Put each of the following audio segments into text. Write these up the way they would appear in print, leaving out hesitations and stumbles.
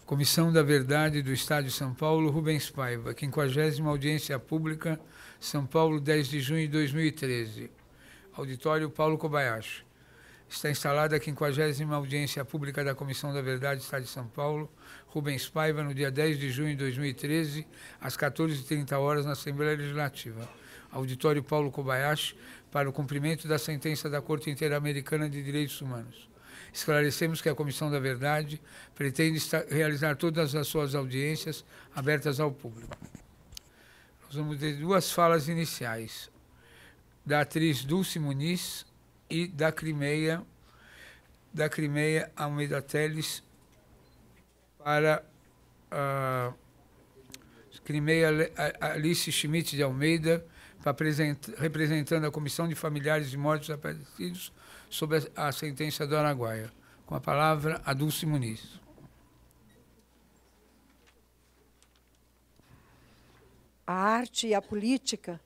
Comissão da Verdade do Estado de São Paulo, Rubens Paiva, 50ª Audiência Pública, São Paulo, 10 de junho de 2013. Auditório Paulo Kobayashi. Está instalada a 50ª Audiência Pública da Comissão da Verdade do Estado de São Paulo, Rubens Paiva, no dia 10 de junho de 2013, às 14h30, na Assembleia Legislativa. Auditório Paulo Kobayashi, para o cumprimento da sentença da Corte Interamericana de Direitos Humanos. Esclarecemos que a Comissão da Verdade pretende realizar todas as suas audiências abertas ao público. Nós vamos ter duas falas iniciais, da atriz Dulce Muniz e da Crimeia Almeida Teles, para a Crimeia Alice Schmidt de Almeida, representando a Comissão de Familiares de Mortos Desaparecidos, sobre a sentença do Araguaia. Com a palavra, a Dulce Muniz. A arte e a política,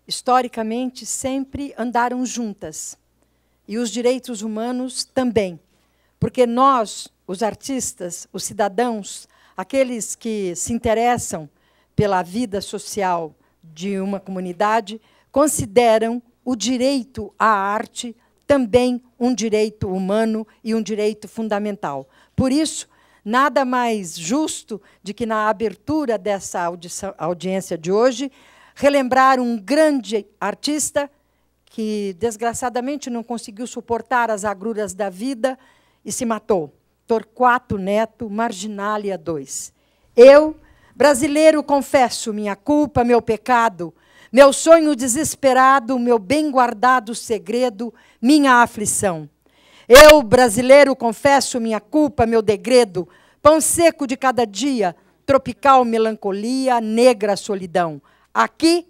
historicamente, sempre andaram juntas. E os direitos humanos também. Porque nós, os artistas, os cidadãos, aqueles que se interessam pela vida social de uma comunidade, consideram o direito à arte também um direito humano e um direito fundamental. Por isso, nada mais justo de que, na abertura dessa audiência de hoje, relembrar um grande artista que, desgraçadamente, não conseguiu suportar as agruras da vida e se matou. Torquato Neto, Marginalia 2. Eu, brasileiro, confesso minha culpa, meu pecado, meu sonho desesperado, meu bem guardado segredo, minha aflição. Eu, brasileiro, confesso minha culpa, meu degredo, pão seco de cada dia, tropical melancolia, negra solidão. Aqui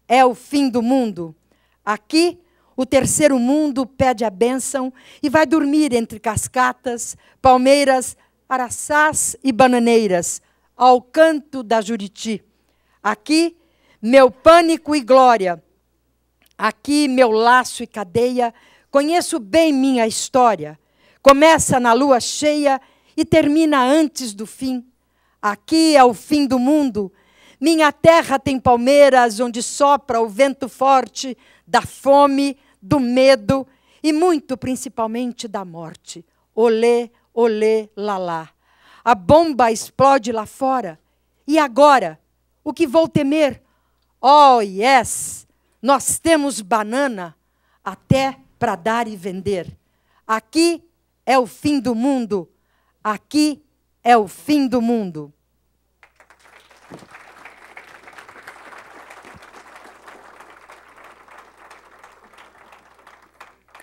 é o fim do mundo. Aqui, o terceiro mundo pede a bênção e vai dormir entre cascatas, palmeiras, araçás e bananeiras, ao canto da Juriti. Aqui, meu pânico e glória. Aqui, meu laço e cadeia, conheço bem minha história. Começa na lua cheia e termina antes do fim. Aqui é o fim do mundo. Minha terra tem palmeiras onde sopra o vento forte da fome, do medo e muito principalmente da morte. Olê, olê, lalá. A bomba explode lá fora. E agora? O que vou temer? Oh, yes! Nós temos banana até para dar e vender. Aqui é o fim do mundo. Aqui é o fim do mundo.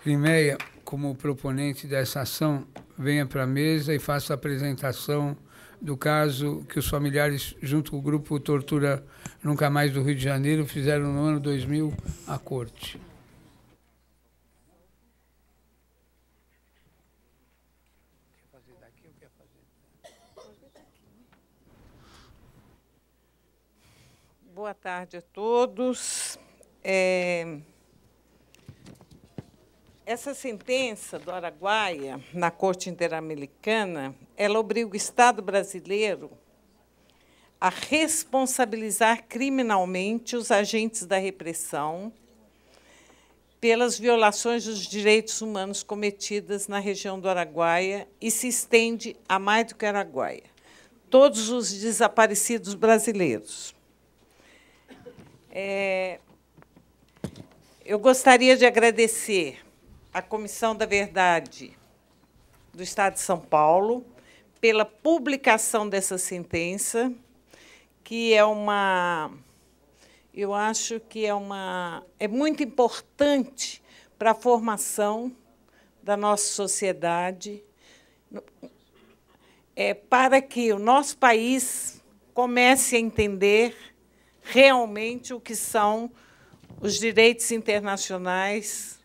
Crimeia, como proponente dessa ação, venha para a mesa e faça a apresentação do caso que os familiares, junto com o grupo Tortura Nunca Mais do Rio de Janeiro, fizeram no ano 2000 à corte. Boa tarde a todos. Essa sentença do Araguaia, na Corte Interamericana, ela obriga o Estado brasileiro a responsabilizar criminalmente os agentes da repressão pelas violações dos direitos humanos cometidas na região do Araguaia e se estende a mais do que Araguaia. Todos os desaparecidos brasileiros. Eu gostaria de agradecer à Comissão da Verdade do Estado de São Paulo pela publicação dessa sentença, que é eu acho que é muito importante para a formação da nossa sociedade, para que o nosso país comece a entender realmente o que são os direitos internacionais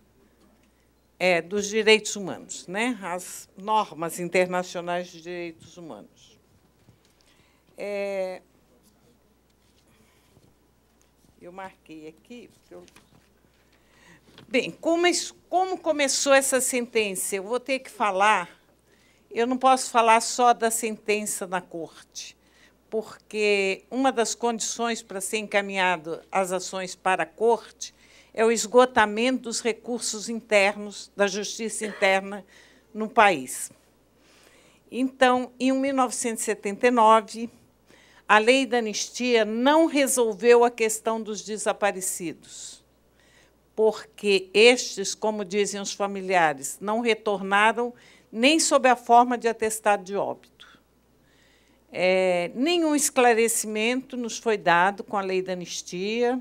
dos direitos humanos, né? As normas internacionais de direitos humanos. Eu marquei aqui. Bem, como começou essa sentença? Eu vou ter que falar. eu não posso falar só da sentença na corte, porque uma das condições para ser encaminhado as ações para a corte é o esgotamento dos recursos internos, da justiça interna no país. Então, em 1979, a lei da anistia não resolveu a questão dos desaparecidos, porque estes, como dizem os familiares, não retornaram nem sob a forma de atestado de óbito. Nenhum esclarecimento nos foi dado com a lei da anistia,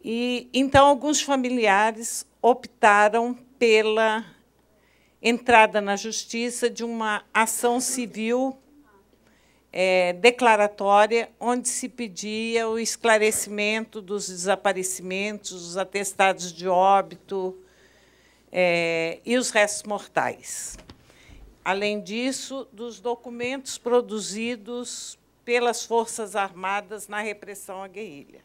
e então alguns familiares optaram pela entrada na justiça de uma ação civil declaratória, onde se pedia o esclarecimento dos desaparecimentos, dos atestados de óbito e os restos mortais. Além disso, dos documentos produzidos pelas Forças Armadas na repressão à guerrilha.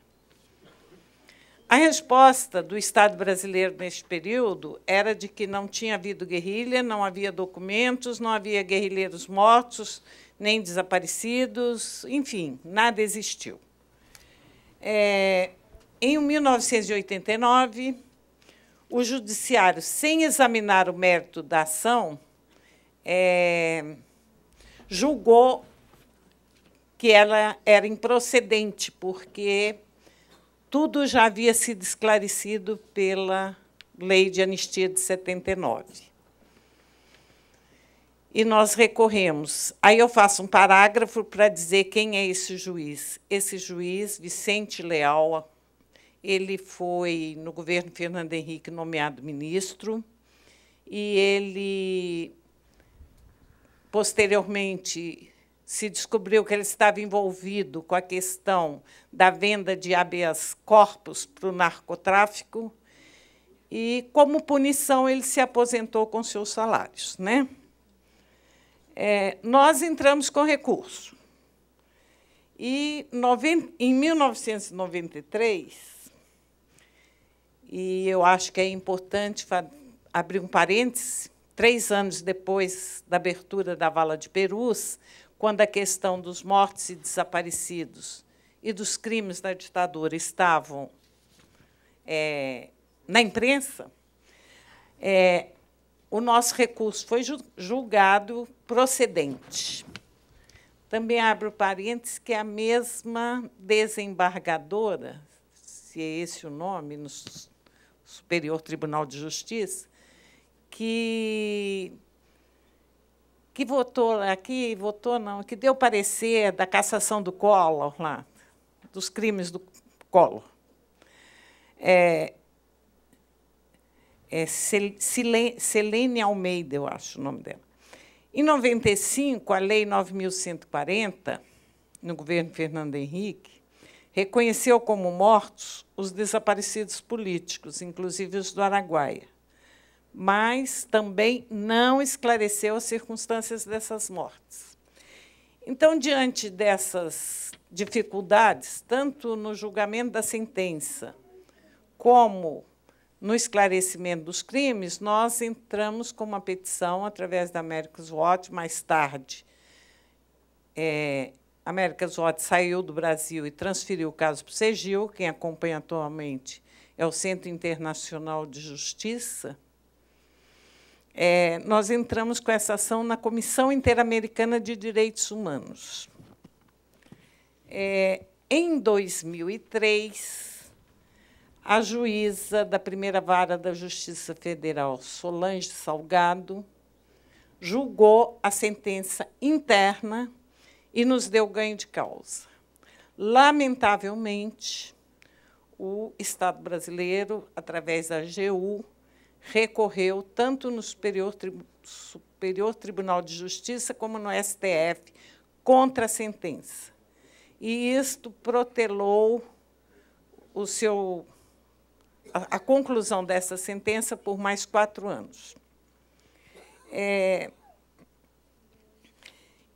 A resposta do Estado brasileiro neste período era de que não tinha havido guerrilha, não havia documentos, não havia guerrilheiros mortos, nem desaparecidos, enfim, nada existiu. Em 1989, o Judiciário, sem examinar o mérito da ação, julgou que ela era improcedente, porque tudo já havia sido esclarecido pela Lei de Anistia de 79. E nós recorremos. Aí eu faço um parágrafo para dizer quem é esse juiz. Esse juiz, Vicente Leal, ele foi, no governo Fernando Henrique, nomeado ministro, e ele, posteriormente, se descobriu que ele estava envolvido com a questão da venda de habeas corpus para o narcotráfico, e, como punição, ele se aposentou com seus salários, né? Nós entramos com recurso. E, em 1993, e eu acho que é importante abrir um parêntese, 3 anos depois da abertura da Vala de Perus, quando a questão dos mortos e desaparecidos e dos crimes da ditadura estavam na imprensa, o nosso recurso foi julgado procedente. Também abro parênteses que a mesma desembargadora, se é esse o nome, no Superior Tribunal de Justiça, que deu parecer da cassação do Collor, lá, dos crimes do Collor. Selene Almeida, eu acho o nome dela. Em 95, a Lei 9.140, no governo Fernando Henrique, reconheceu como mortos os desaparecidos políticos, inclusive os do Araguaia, mas também não esclareceu as circunstâncias dessas mortes. Então, diante dessas dificuldades, tanto no julgamento da sentença como no esclarecimento dos crimes, nós entramos com uma petição através da America's Watch. Mais tarde, a America's Watch saiu do Brasil e transferiu o caso para o CEGIL. Quem acompanha atualmente é o Centro Internacional de Justiça. Nós entramos com essa ação na Comissão Interamericana de Direitos Humanos. Em 2003, a juíza da primeira vara da Justiça Federal, Solange Salgado, julgou a sentença interna e nos deu ganho de causa. Lamentavelmente, o Estado brasileiro, através da AGU, recorreu tanto no Superior Tribunal de Justiça como no STF contra a sentença. E isto protelou a conclusão dessa sentença por mais 4 anos.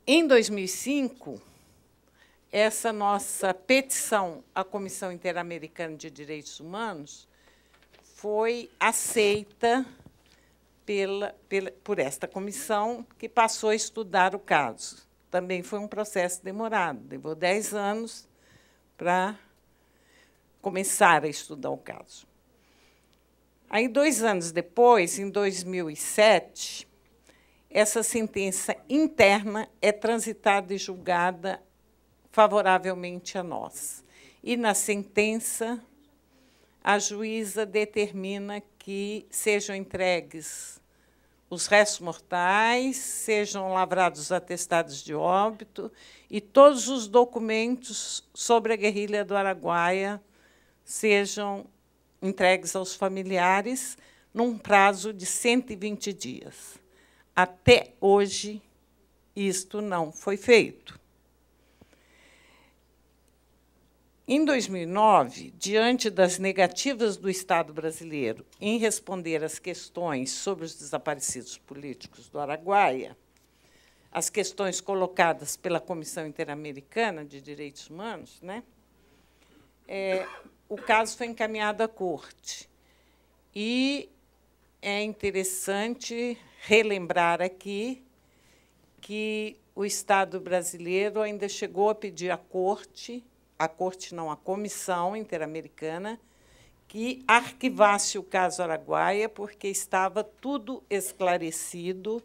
Em 2005, essa nossa petição à Comissão Interamericana de Direitos Humanos foi aceita por esta comissão, que passou a estudar o caso. Também foi um processo demorado, levou 10 anos para começar a estudar o caso. Aí, 2 anos depois, em 2007, essa sentença interna é transitada e julgada favoravelmente a nós. E, na sentença, a juíza determina que sejam entregues os restos mortais, sejam lavrados os atestados de óbito e todos os documentos sobre a guerrilha do Araguaia sejam entregues aos familiares num prazo de 120 dias. Até hoje, isto não foi feito. Em 2009, diante das negativas do Estado brasileiro em responder às questões sobre os desaparecidos políticos do Araguaia, as questões colocadas pela Comissão Interamericana de Direitos Humanos, né, o caso foi encaminhado à Corte. E é interessante relembrar aqui que o Estado brasileiro ainda chegou a pedir à Corte não, a Comissão Interamericana, que arquivasse o caso Araguaia, porque estava tudo esclarecido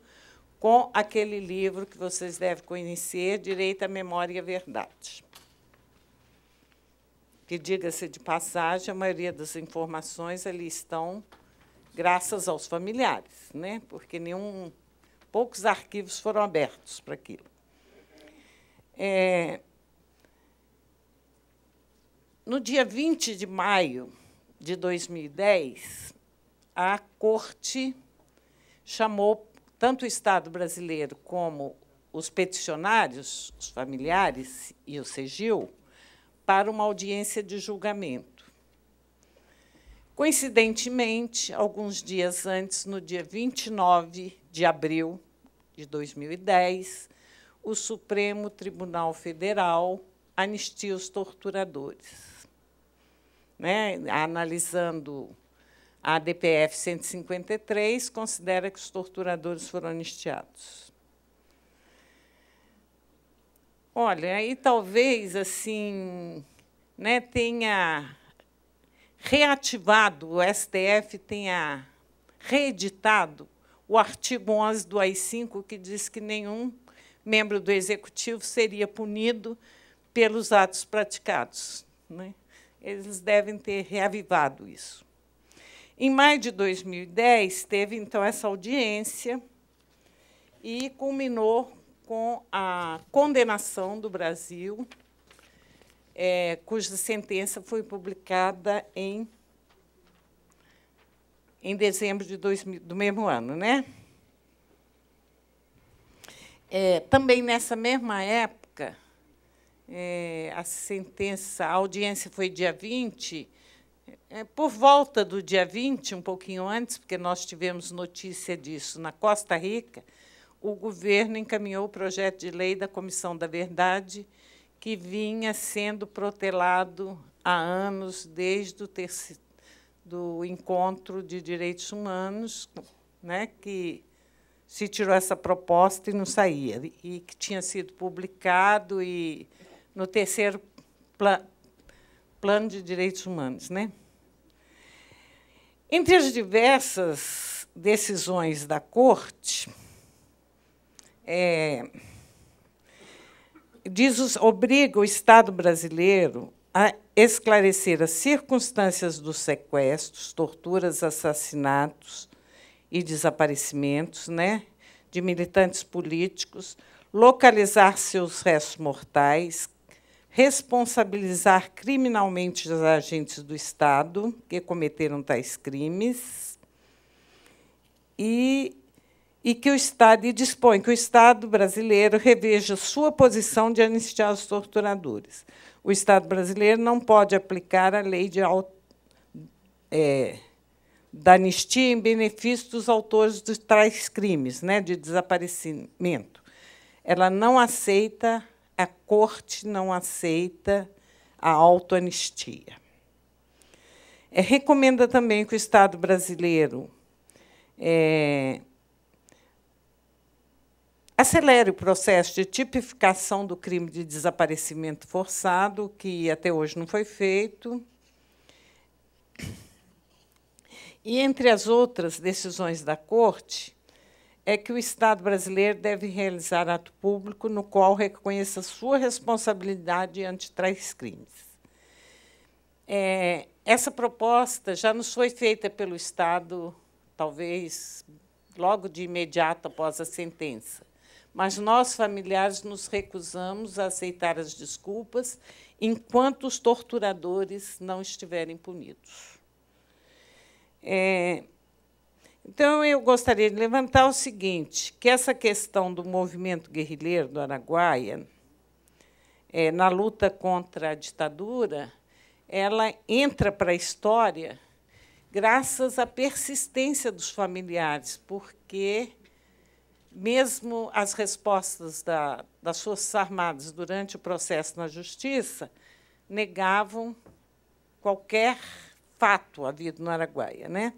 com aquele livro que vocês devem conhecer, Direito à Memória e à Verdade. Que, diga-se de passagem, a maioria das informações ali estão graças aos familiares, né? Porque poucos arquivos foram abertos para aquilo. No dia 20 de maio de 2010, a Corte chamou tanto o Estado brasileiro como os peticionários, os familiares e o CEGIL, para uma audiência de julgamento. Coincidentemente, alguns dias antes, no dia 29 de abril de 2010, o Supremo Tribunal Federal anistia os torturadores. Né? Analisando a DPF 153, considera que os torturadores foram anistiados. Olha, aí talvez assim, né, tenha reativado, o STF tenha reeditado o artigo 11 do AI-5, que diz que nenhum membro do Executivo seria punido pelos atos praticados, né? Eles devem ter reavivado isso. Em maio de 2010, teve, então, essa audiência e culminou com a condenação do Brasil, cuja sentença foi publicada em dezembro do mesmo ano, né? Também, nessa mesma época, a audiência foi dia 20, por volta do dia 20, um pouquinho antes, porque nós tivemos notícia disso na Costa Rica, o governo encaminhou o projeto de lei da Comissão da Verdade, que vinha sendo protelado há anos, desde do encontro de direitos humanos, né, que se tirou essa proposta e não saía, e que tinha sido publicado no terceiro plano de direitos humanos, né? Entre as diversas decisões da Corte, obriga o Estado brasileiro a esclarecer as circunstâncias dos sequestros, torturas, assassinatos e desaparecimentos, né, de militantes políticos, localizar seus restos mortais, responsabilizar criminalmente os agentes do Estado que cometeram tais crimes e que o Estado dispõe que o Estado brasileiro reveja sua posição de anistiar os torturadores. O Estado brasileiro não pode aplicar a lei da anistia em benefício dos autores de tais crimes, né, de desaparecimento. Ela não aceita, a Corte não aceita a autoanistia. Recomenda também que o Estado brasileiro acelere o processo de tipificação do crime de desaparecimento forçado, que até hoje não foi feito. E, entre as outras decisões da Corte, é que o Estado brasileiro deve realizar ato público no qual reconheça sua responsabilidade diante de tais crimes. Essa proposta já nos foi feita pelo Estado, talvez logo de imediato após a sentença, mas nós, familiares, nos recusamos a aceitar as desculpas enquanto os torturadores não estiverem punidos. Então, eu gostaria de levantar o seguinte, que essa questão do movimento guerrilheiro do Araguaia, na luta contra a ditadura, ela entra para a história graças à persistência dos familiares, porque, mesmo as respostas das Forças Armadas durante o processo na Justiça, negavam qualquer fato havido no Araguaia, né?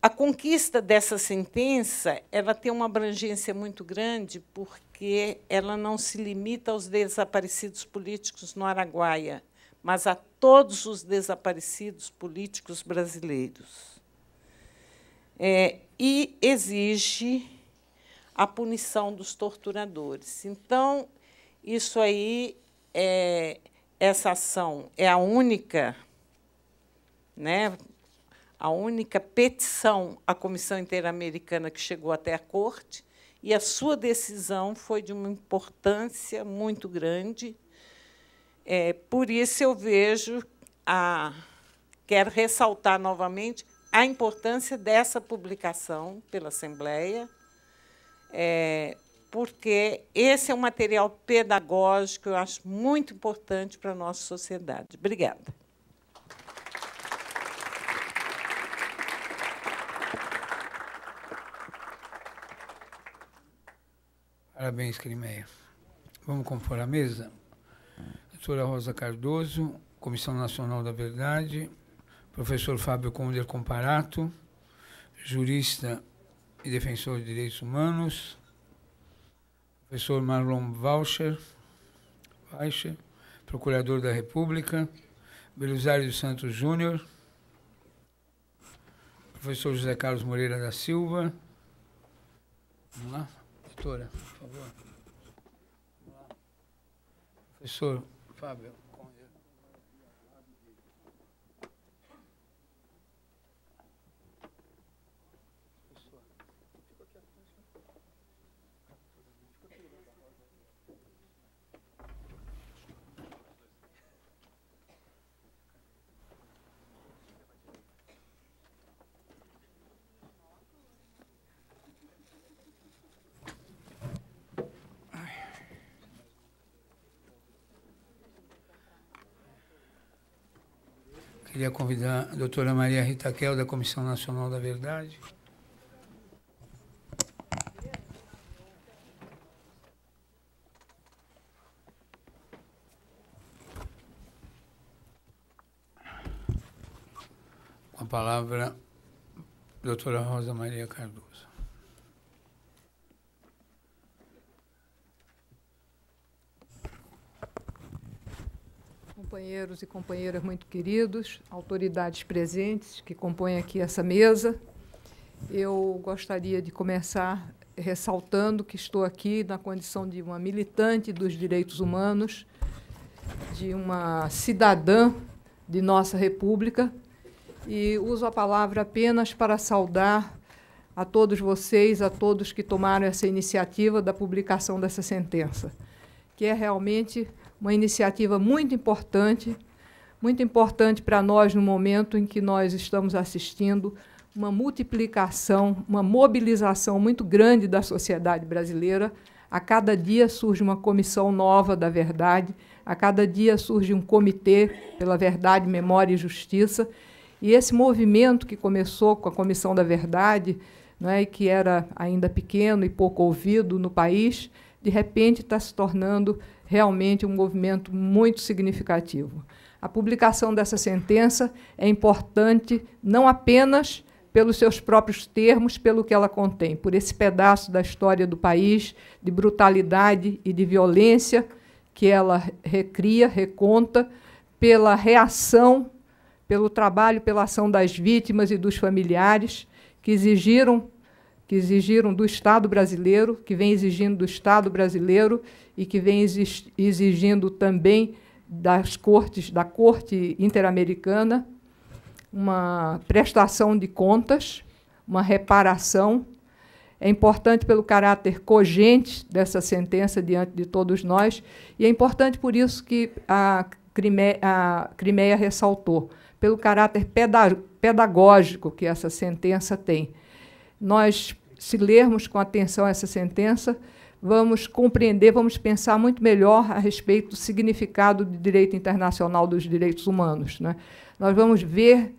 A conquista dessa sentença ela tem uma abrangência muito grande, porque ela não se limita aos desaparecidos políticos no Araguaia, mas a todos os desaparecidos políticos brasileiros. E exige a punição dos torturadores. Então, isso aí, essa ação é a única, né, a única petição à Comissão Interamericana que chegou até a Corte, e a sua decisão foi de uma importância muito grande. Por isso, eu quero ressaltar novamente a importância dessa publicação pela Assembleia, porque esse é um material pedagógico que eu acho muito importante para a nossa sociedade. Obrigada. Parabéns, Climeia. Vamos compor a mesa? Doutora Rosa Cardoso, Comissão Nacional da Verdade, professor Fábio Conder Comparato, jurista e defensor de direitos humanos, professor Marlon Walcher, procurador da República, Belisário dos Santos Júnior, professor José Carlos Moreira da Silva. Vamos lá, doutora, por favor. Vamos lá. Professor Fábio. Queria convidar a doutora Maria Rita Kel, da Comissão Nacional da Verdade. Com a palavra, doutora Rosa Maria Cardoso. Companheiros e companheiras muito queridos, autoridades presentes que compõem aqui essa mesa, eu gostaria de começar ressaltando que estou aqui na condição de uma militante dos direitos humanos, de uma cidadã de nossa República, e uso a palavra apenas para saudar a todos vocês, a todos que tomaram essa iniciativa da publicação dessa sentença, que é realmente uma iniciativa muito importante para nós no momento em que nós estamos assistindo uma multiplicação, uma mobilização muito grande da sociedade brasileira. A cada dia surge uma comissão nova da verdade, a cada dia surge um comitê pela verdade, memória e justiça, e esse movimento que começou com a Comissão da Verdade, né, que era ainda pequeno e pouco ouvido no país, de repente está se tornando realmente um movimento muito significativo. A publicação dessa sentença é importante não apenas pelos seus próprios termos, pelo que ela contém, por esse pedaço da história do país, de brutalidade e de violência que ela recria, reconta, pela reação, pelo trabalho, pela ação das vítimas e dos familiares, que exigiram do Estado brasileiro, que vem exigindo do Estado brasileiro e que vem exigindo também da Corte Interamericana, uma prestação de contas, uma reparação. É importante pelo caráter cogente dessa sentença diante de todos nós, e é importante por isso que a Crimeia ressaltou, pelo caráter pedagógico que essa sentença tem. Nós, se lermos com atenção essa sentença, vamos compreender, vamos pensar muito melhor a respeito do significado do direito internacional dos direitos humanos, né? Nós vamos ver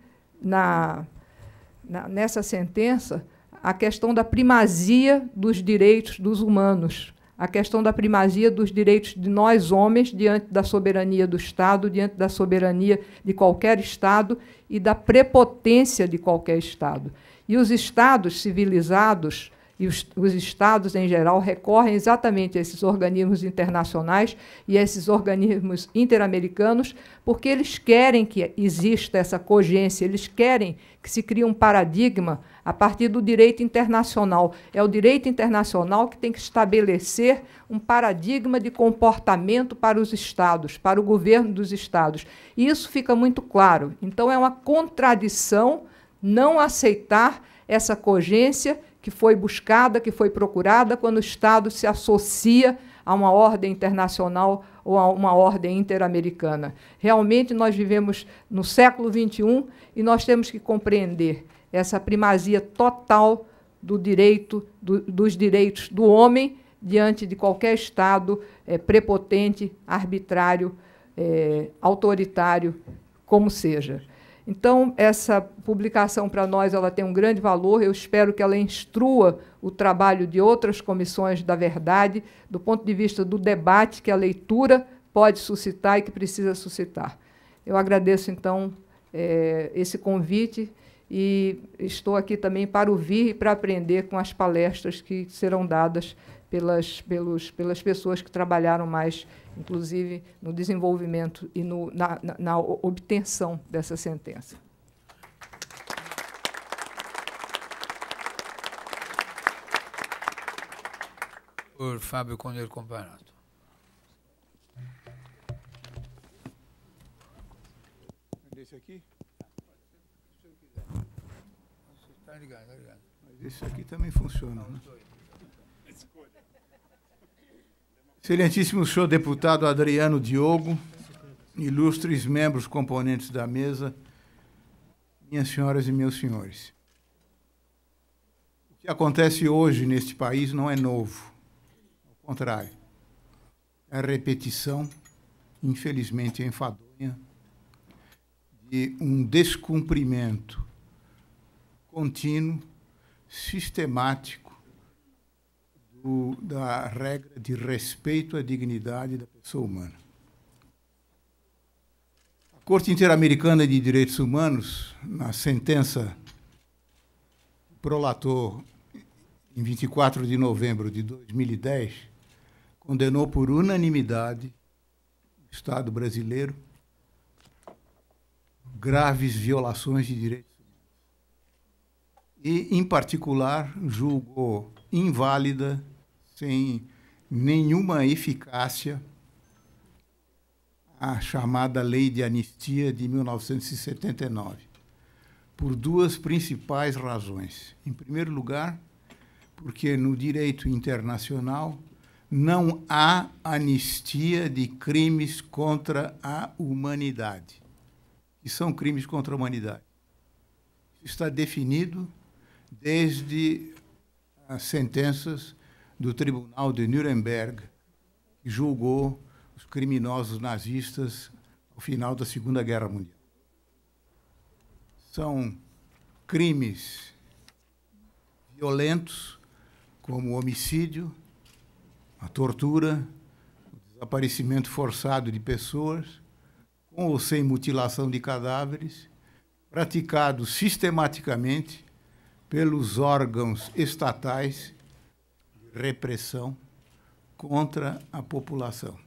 nessa sentença a questão da primazia dos direitos dos humanos, a questão da primazia dos direitos de nós, homens, diante da soberania do Estado, diante da soberania de qualquer Estado e da prepotência de qualquer Estado. E os Estados civilizados e os Estados, em geral, recorrem exatamente a esses organismos internacionais e a esses organismos interamericanos, porque eles querem que exista essa cogência, eles querem que se crie um paradigma a partir do direito internacional. É o direito internacional que tem que estabelecer um paradigma de comportamento para os Estados, para o governo dos Estados. E isso fica muito claro. Então, é uma contradição não aceitar essa cogência que foi buscada, que foi procurada quando o Estado se associa a uma ordem internacional ou a uma ordem interamericana. Realmente, nós vivemos no século XXI e nós temos que compreender essa primazia total dos direitos do homem diante de qualquer Estado prepotente, arbitrário, autoritário, como seja. Então, essa publicação, para nós, ela tem um grande valor. Eu espero que ela instrua o trabalho de outras comissões da verdade, do ponto de vista do debate que a leitura pode suscitar e que precisa suscitar. Eu agradeço, então, esse convite e estou aqui também para ouvir e para aprender com as palestras que serão dadas pelas pessoas que trabalharam mais, inclusive, no desenvolvimento e na obtenção dessa sentença. Por Fábio Conde Comparato. Esse aqui? Está ligado, está ligado. Mas esse aqui também funciona, né? Excelentíssimo senhor deputado Adriano Diogo, ilustres membros componentes da mesa, minhas senhoras e meus senhores. O que acontece hoje neste país não é novo, ao contrário, é a repetição, infelizmente enfadonha, de um descumprimento contínuo, sistemático, da regra de respeito à dignidade da pessoa humana. A Corte Interamericana de Direitos Humanos, na sentença que prolatou em 24 de novembro de 2010, condenou por unanimidade o Estado brasileiro graves violações de direitos humanos. E, em particular, julgou inválida, sem nenhuma eficácia, a chamada Lei de Anistia de 1979, por duas principais razões. Em primeiro lugar, porque no direito internacional não há anistia de crimes contra a humanidade, que são crimes contra a humanidade. Isso está definido desde as sentenças do Tribunal de Nuremberg, que julgou os criminosos nazistas ao final da Segunda Guerra Mundial. São crimes violentos, como o homicídio, a tortura, o desaparecimento forçado de pessoas, com ou sem mutilação de cadáveres, praticados sistematicamente pelos órgãos estatais de repressão contra a população.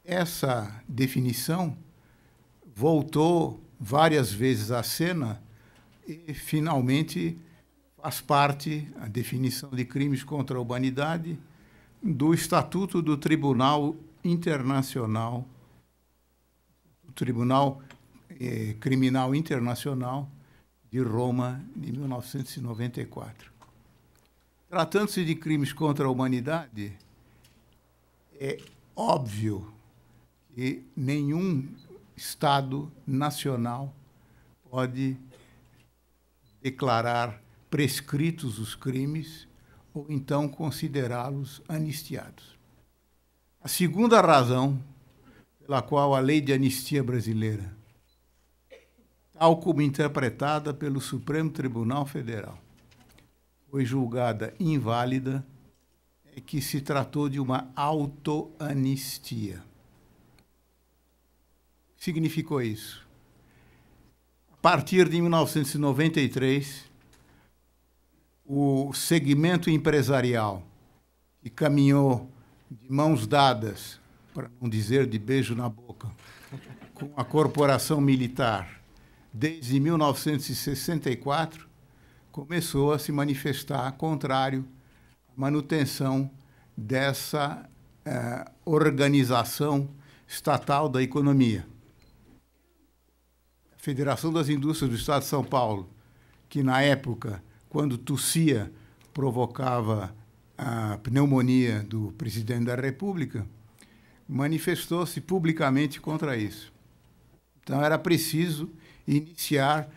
Essa definição voltou várias vezes à cena e, finalmente, faz parte, a definição de crimes contra a humanidade, do Estatuto do Tribunal Internacional, do Tribunal Criminal Internacional de Roma, de 1994. Tratando-se de crimes contra a humanidade, é óbvio que nenhum Estado nacional pode declarar prescritos os crimes ou então considerá-los anistiados. A segunda razão pela qual a lei de anistia brasileira, tal como interpretada pelo Supremo Tribunal Federal, foi julgada inválida, é que se tratou de uma autoanistia. O que significou isso? A partir de 1993, o segmento empresarial que caminhou de mãos dadas, para não dizer de beijo na boca, com a corporação militar desde 1964, começou a se manifestar contrário à manutenção dessa organização estatal da economia. A Federação das Indústrias do Estado de São Paulo, que na época, quando tossia, provocava a pneumonia do presidente da República, manifestou-se publicamente contra isso. Então, era preciso iniciar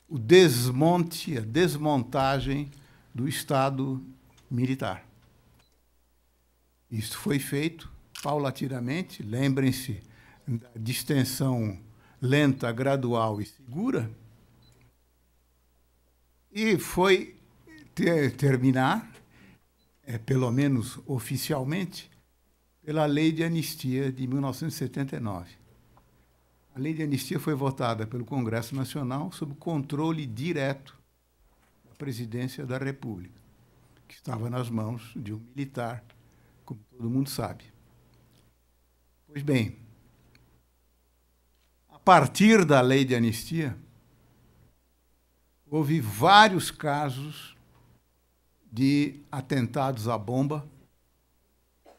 o desmonte, a desmontagem do Estado militar. Isso foi feito paulatinamente, lembrem-se da distensão lenta, gradual e segura, e foi terminar, pelo menos oficialmente, pela Lei de Anistia de 1979. A Lei de Anistia foi votada pelo Congresso Nacional sob controle direto da Presidência da República, que estava nas mãos de um militar, como todo mundo sabe. Pois bem, a partir da Lei de Anistia, houve vários casos de atentados à bomba,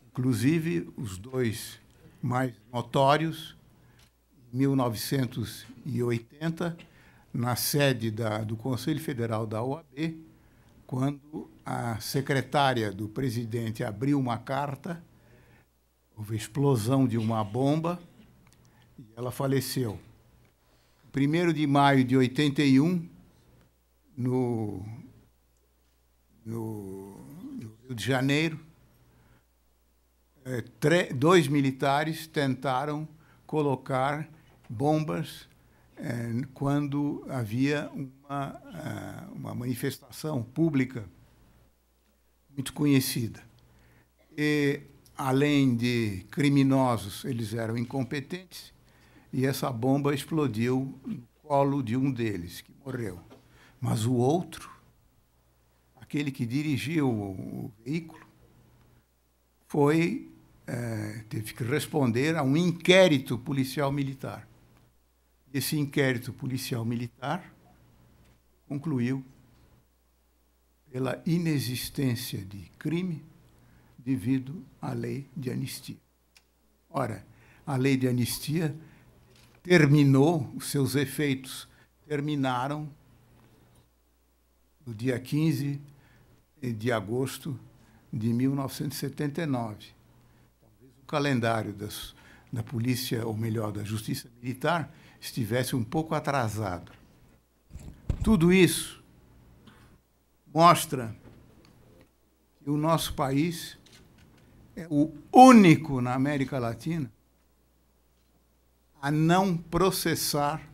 inclusive os dois mais notórios, em 1980, na sede do Conselho Federal da OAB, quando a secretária do presidente abriu uma carta, houve explosão de uma bomba e ela faleceu. 1º de maio de 81, no Rio de Janeiro, 2 militares tentaram colocar bombas quando havia uma manifestação pública muito conhecida. E, além de criminosos, eles eram incompetentes, e essa bomba explodiu no colo de um deles, que morreu. Mas o outro, aquele que dirigiu o veículo, teve que responder a um inquérito policial militar. Esse inquérito policial militar concluiu pela inexistência de crime devido à lei de anistia. Ora, a lei de anistia terminou, os seus efeitos terminaram no dia 15 de agosto de 1979. Talvez o calendário da polícia, ou melhor, da justiça militar, estivesse um pouco atrasado. Tudo isso mostra que o nosso país é o único na América Latina a não processar,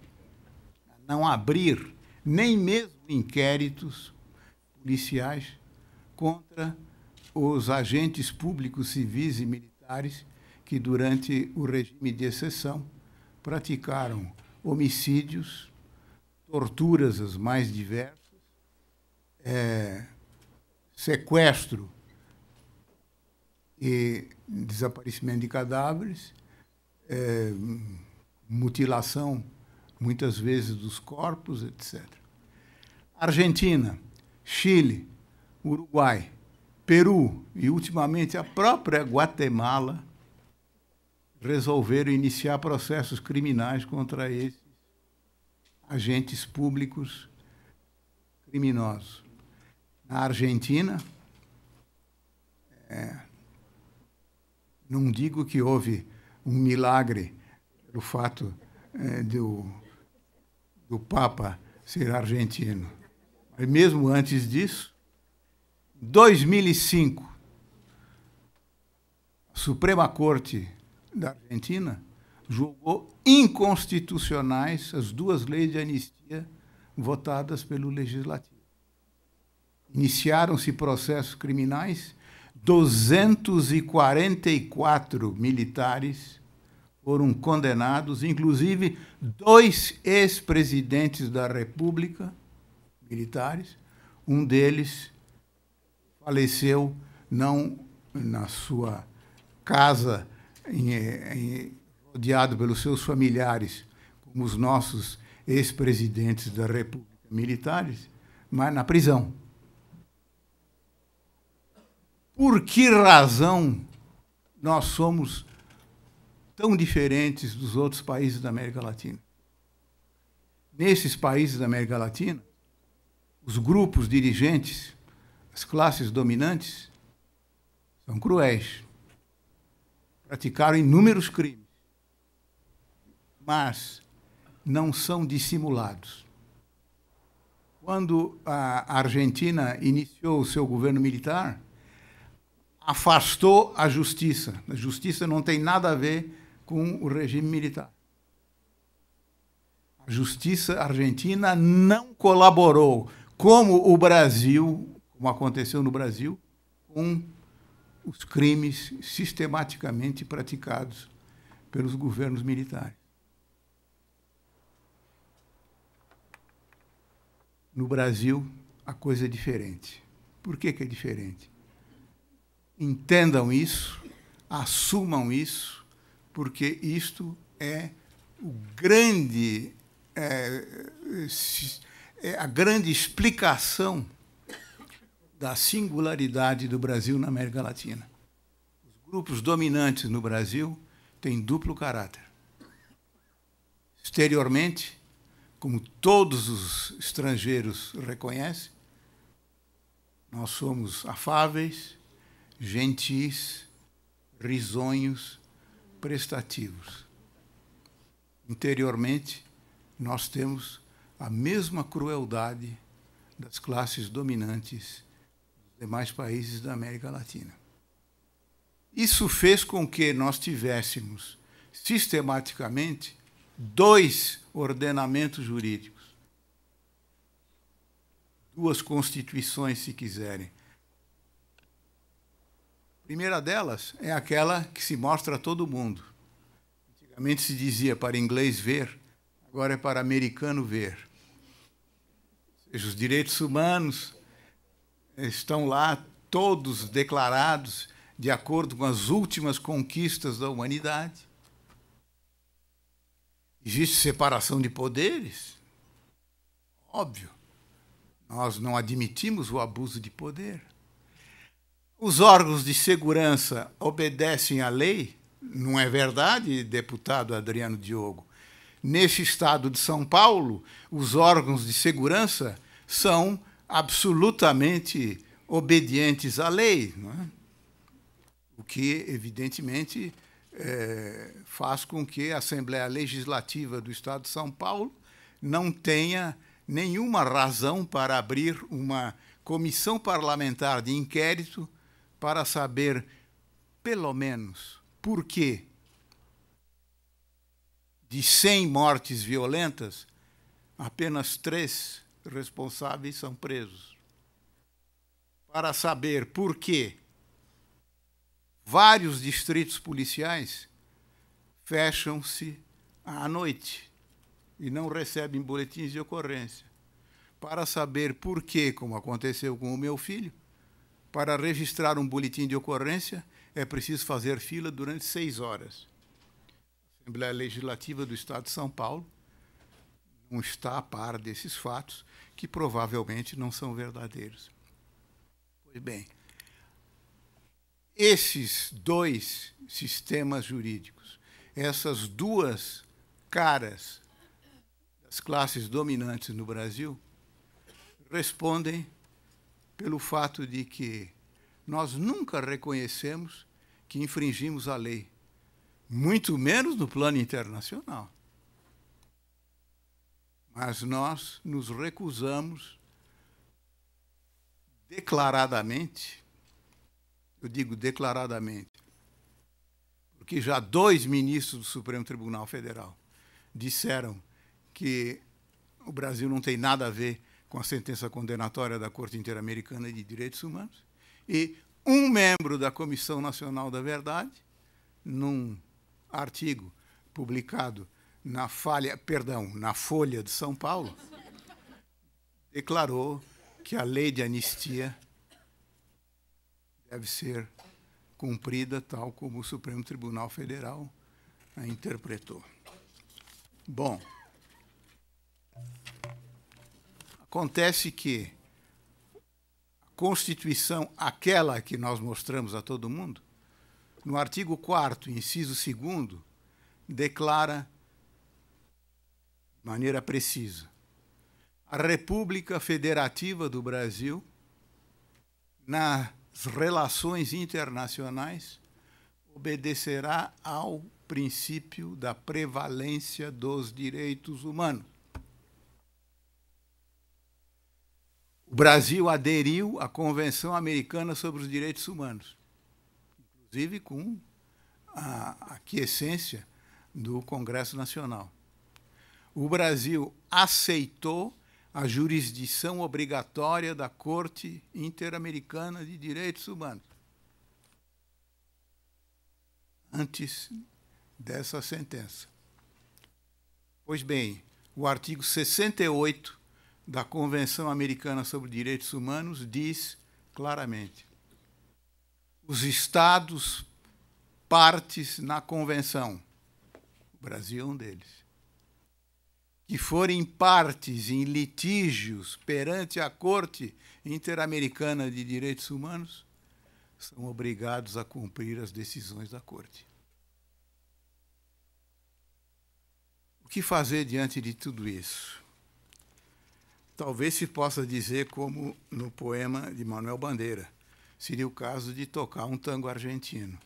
a não abrir nem mesmo inquéritos policiais contra os agentes públicos civis e militares que, durante o regime de exceção, praticaram homicídios, torturas as mais diversas, sequestro e desaparecimento de cadáveres, mutilação, muitas vezes, dos corpos, etc. Argentina, Chile, Uruguai, Peru e, ultimamente, a própria Guatemala resolveram iniciar processos criminais contra esses agentes públicos criminosos. Na Argentina, não digo que houve um milagre pelo fato do Papa ser argentino, mas mesmo antes disso, em 2005, a Suprema Corte da Argentina julgou inconstitucionais as 2 leis de anistia votadas pelo Legislativo. Iniciaram-se processos criminais, 244 militares foram condenados, inclusive 2 ex-presidentes da República, militares. Um deles faleceu não na sua casa, rodeado pelos seus familiares, como os nossos ex-presidentes da República militares, mas na prisão. Por que razão nós somos tão diferentes dos outros países da América Latina? Nesses países da América Latina, os grupos dirigentes, as classes dominantes, são cruéis. Praticaram inúmeros crimes, mas não são dissimulados. Quando a Argentina iniciou o seu governo militar, afastou a justiça. A justiça não tem nada a ver com o regime militar. A justiça argentina não colaborou, como o Brasil, como aconteceu no Brasil, com os crimes sistematicamente praticados pelos governos militares. No Brasil, a coisa é diferente. Por que é diferente? Entendam isso, assumam isso, porque isto é a grande explicação da singularidade do Brasil na América Latina. Os grupos dominantes no Brasil têm duplo caráter. Exteriormente, como todos os estrangeiros reconhecem, nós somos afáveis, gentis, risonhos, prestativos. Interiormente, nós temos a mesma crueldade das classes dominantes dos demais países da América Latina. Isso fez com que nós tivéssemos, sistematicamente, 2 ordenamentos jurídicos, 2 constituições, se quiserem. A primeira delas é aquela que se mostra a todo mundo. Antigamente se dizia para inglês ver, agora é para americano ver. Ou seja, os direitos humanos estão lá todos declarados de acordo com as últimas conquistas da humanidade. Existe separação de poderes? Óbvio. Nós não admitimos o abuso de poder. Os órgãos de segurança obedecem à lei? Não é verdade, deputado Adriano Diogo? Nesse estado de São Paulo, os órgãos de segurança são absolutamente obedientes à lei, não é? O que, evidentemente, faz com que a Assembleia Legislativa do Estado de São Paulo não tenha nenhuma razão para abrir uma comissão parlamentar de inquérito para saber, pelo menos, por que de 100 mortes violentas, apenas 3 responsáveis são presos. Para saber por que vários distritos policiais fecham-se à noite e não recebem boletins de ocorrência. Para saber por quê, como aconteceu com o meu filho, para registrar um boletim de ocorrência, é preciso fazer fila durante 6 horas. A Assembleia Legislativa do Estado de São Paulo não está a par desses fatos, que provavelmente não são verdadeiros. Pois bem, esses dois sistemas jurídicos, essas duas caras das classes dominantes no Brasil, respondem pelo fato de que nós nunca reconhecemos que infringimos a lei, muito menos no plano internacional. Mas nós nos recusamos declaradamente, eu digo declaradamente, porque já 2 ministros do Supremo Tribunal Federal disseram que o Brasil não tem nada a ver com a sentença condenatória da Corte Interamericana de Direitos Humanos, e um membro da Comissão Nacional da Verdade, num artigo publicado na Folha de São Paulo, declarou que a lei de anistia deve ser cumprida tal como o Supremo Tribunal Federal a interpretou. Bom, acontece que a Constituição, aquela que nós mostramos a todo mundo, no artigo 4º, inciso 2º, declara de maneira precisa: a República Federativa do Brasil, nas relações internacionais, obedecerá ao princípio da prevalência dos direitos humanos. O Brasil aderiu à Convenção Americana sobre os Direitos Humanos, inclusive com a aquiescência do Congresso Nacional. O Brasil aceitou a jurisdição obrigatória da Corte Interamericana de Direitos Humanos antes dessa sentença. Pois bem, o artigo 68 da Convenção Americana sobre Direitos Humanos diz claramente: os Estados partes na Convenção, o Brasil é um deles, que forem partes em litígios perante a Corte Interamericana de Direitos Humanos, são obrigados a cumprir as decisões da Corte. O que fazer diante de tudo isso? Talvez se possa dizer, como no poema de Manuel Bandeira, seria o caso de tocar um tango argentino.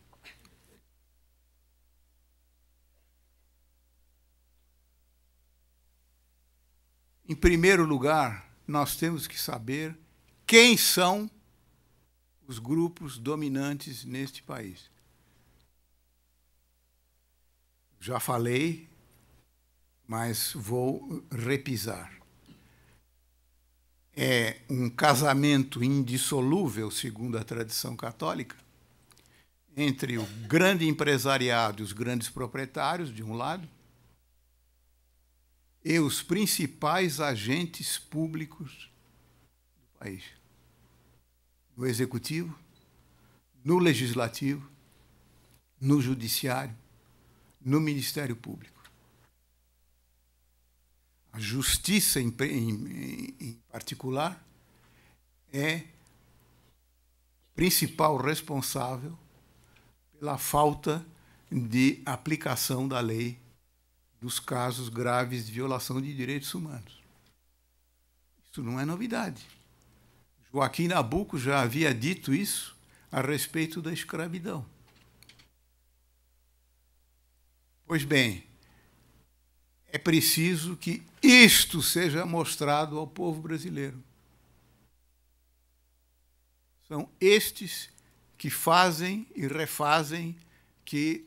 Em primeiro lugar, nós temos que saber quem são os grupos dominantes neste país. Já falei, mas vou repisar. É um casamento indissolúvel, segundo a tradição católica, entre o grande empresariado e os grandes proprietários, de um lado, e os principais agentes públicos do país. No Executivo, no Legislativo, no Judiciário, no Ministério Público. A Justiça, em particular, é principal responsável pela falta de aplicação da lei dos casos graves de violação de direitos humanos. Isso não é novidade. Joaquim Nabuco já havia dito isso a respeito da escravidão. Pois bem, é preciso que isto seja mostrado ao povo brasileiro. São estes que fazem e refazem, que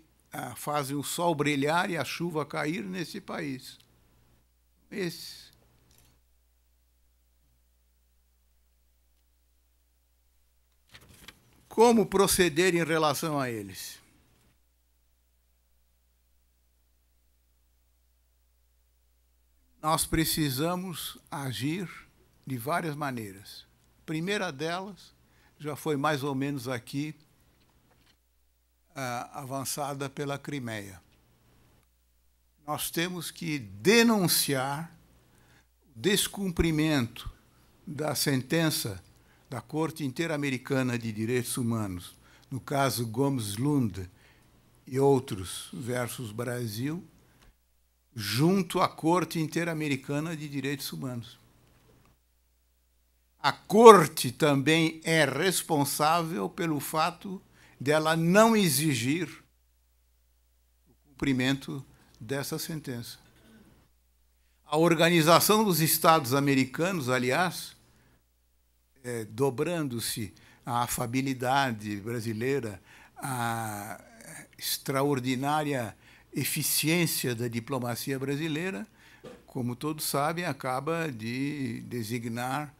fazem o sol brilhar e a chuva cair nesse país. Esses. Como proceder em relação a eles? Nós precisamos agir de várias maneiras. A primeira delas já foi mais ou menos aqui avançada pela Crimeia. Nós temos que denunciar o descumprimento da sentença da Corte Interamericana de Direitos Humanos, no caso Gomes Lund e outros versus Brasil, junto à Corte Interamericana de Direitos Humanos. A Corte também é responsável pelo fato dela não exigir o cumprimento dessa sentença. A Organização dos Estados Americanos, aliás, dobrando-se a afabilidade brasileira, a extraordinária eficiência da diplomacia brasileira, como todos sabem, acaba de designar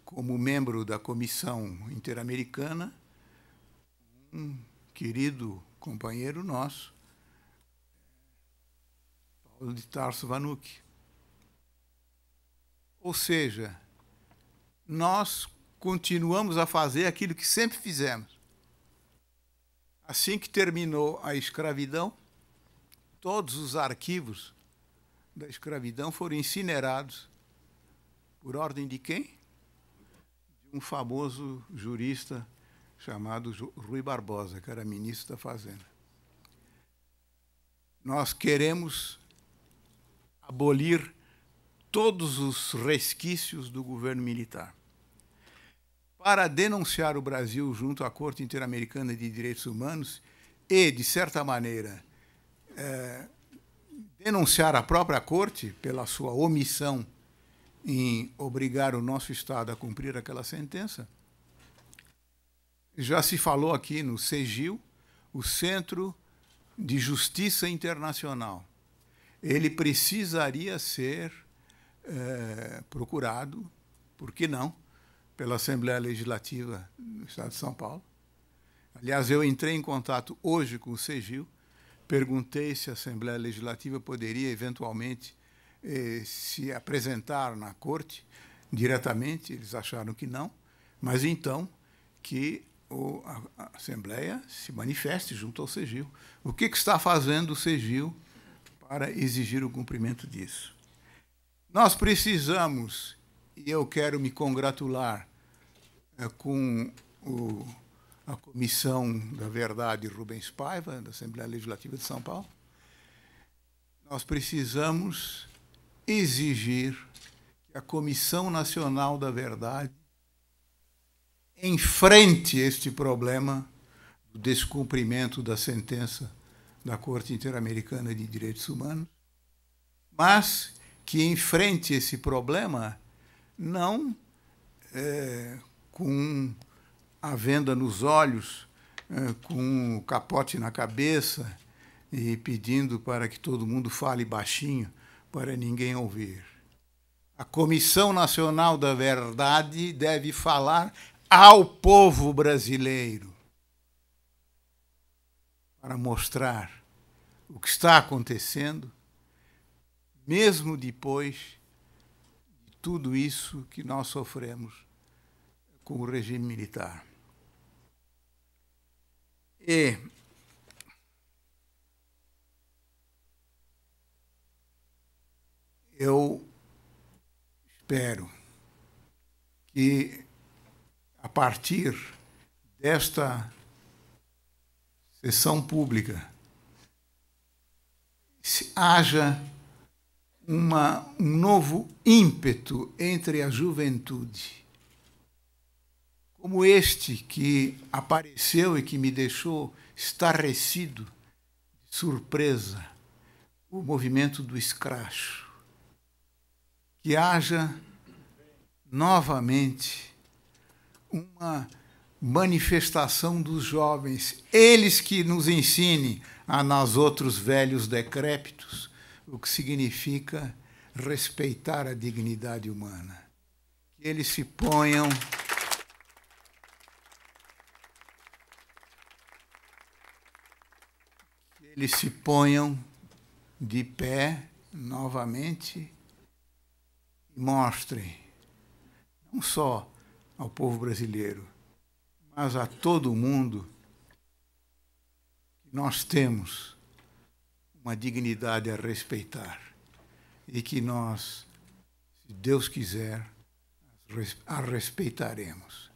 como membro da Comissão Interamericana um querido companheiro nosso, Paulo de Tarso Vanucci. Ou seja, nós continuamos a fazer aquilo que sempre fizemos. Assim que terminou a escravidão, todos os arquivos da escravidão foram incinerados por ordem de quem? De um famoso jurista chamado Rui Barbosa, que era ministro da Fazenda. Nós queremos abolir todos os resquícios do governo militar. Para denunciar o Brasil junto à Corte Interamericana de Direitos Humanos e, de certa maneira, denunciar a própria Corte pela sua omissão em obrigar o nosso Estado a cumprir aquela sentença, já se falou aqui no CEGIL, o Centro de Justiça Internacional. Ele precisaria ser procurado, por que não, pela Assembleia Legislativa do Estado de São Paulo. Aliás, eu entrei em contato hoje com o CEGIL, perguntei se a Assembleia Legislativa poderia, eventualmente, se apresentar na Corte diretamente. Eles acharam que não, mas então que a Assembleia se manifeste junto ao CEGIL. O que está fazendo o CEGIL para exigir o cumprimento disso? Nós precisamos, e eu quero me congratular com a Comissão da Verdade Rubens Paiva, da Assembleia Legislativa de São Paulo, nós precisamos exigir que a Comissão Nacional da Verdade enfrente este problema do descumprimento da sentença da Corte Interamericana de Direitos Humanos, mas que enfrente esse problema não com a venda nos olhos, com o capote na cabeça e pedindo para que todo mundo fale baixinho para ninguém ouvir. A Comissão Nacional da Verdade deve falar ao povo brasileiro para mostrar o que está acontecendo, mesmo depois de tudo isso que nós sofremos com o regime militar. E eu espero que, a partir desta sessão pública, haja um novo ímpeto entre a juventude, como este que apareceu e que me deixou estarrecido, de surpresa, o movimento do escracho. Que haja novamente uma manifestação dos jovens, eles que nos ensinem a nós outros velhos decrépitos o que significa respeitar a dignidade humana. Que eles se ponham eles se ponham de pé novamente e mostrem, não só ao povo brasileiro, mas a todo mundo, que nós temos uma dignidade a respeitar e que nós, se Deus quiser, a respeitaremos.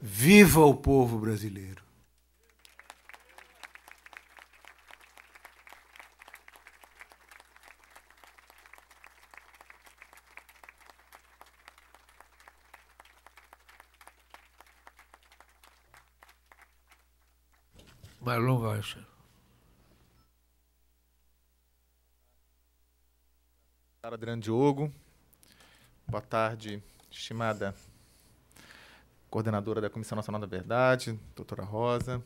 Viva o povo brasileiro! Marlon Rocha. Cara, Adriano Diogo. Boa tarde, estimada coordenadora da Comissão Nacional da Verdade, doutora Rosa,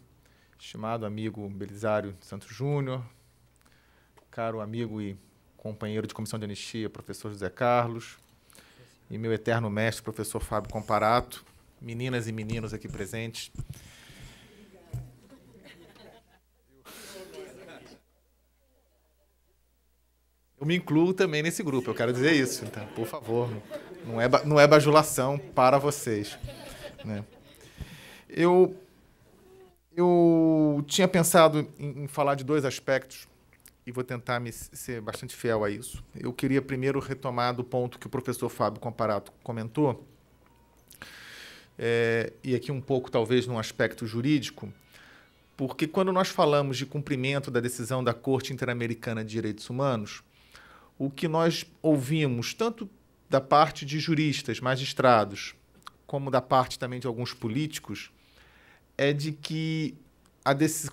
estimado amigo Belisário Santos Júnior, caro amigo e companheiro de comissão de anistia, professor José Carlos, e meu eterno mestre, professor Fábio Comparato, meninas e meninos aqui presentes. Eu me incluo também nesse grupo, eu quero dizer isso. Então, por favor, não é bajulação para vocês, né? Eu tinha pensado em falar de dois aspectos e vou tentar ser bastante fiel a isso. Eu queria primeiro retomar do ponto que o professor Fábio Comparato comentou, e aqui um pouco talvez num aspecto jurídico, porque quando nós falamos de cumprimento da decisão da Corte Interamericana de Direitos Humanos, o que nós ouvimos, tanto da parte de juristas, magistrados, como da parte também de alguns políticos, é de que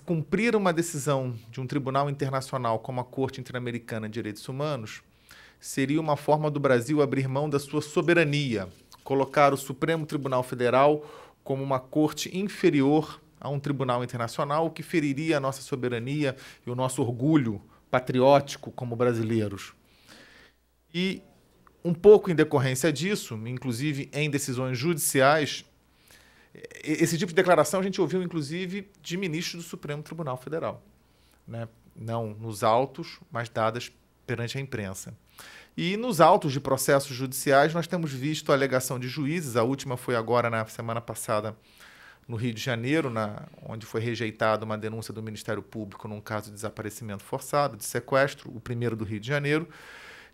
cumprir uma decisão de um tribunal internacional como a Corte Interamericana de Direitos Humanos seria uma forma do Brasil abrir mão da sua soberania, colocar o Supremo Tribunal Federal como uma corte inferior a um tribunal internacional, o que feriria a nossa soberania e o nosso orgulho patriótico como brasileiros. E, um pouco em decorrência disso, inclusive em decisões judiciais, esse tipo de declaração a gente ouviu, inclusive, de ministros do Supremo Tribunal Federal, né? Não nos autos, mas dadas perante a imprensa. E nos autos de processos judiciais nós temos visto a alegação de juízes, a última foi agora na semana passada no Rio de Janeiro, onde foi rejeitada uma denúncia do Ministério Público num caso de desaparecimento forçado, de sequestro, o primeiro do Rio de Janeiro,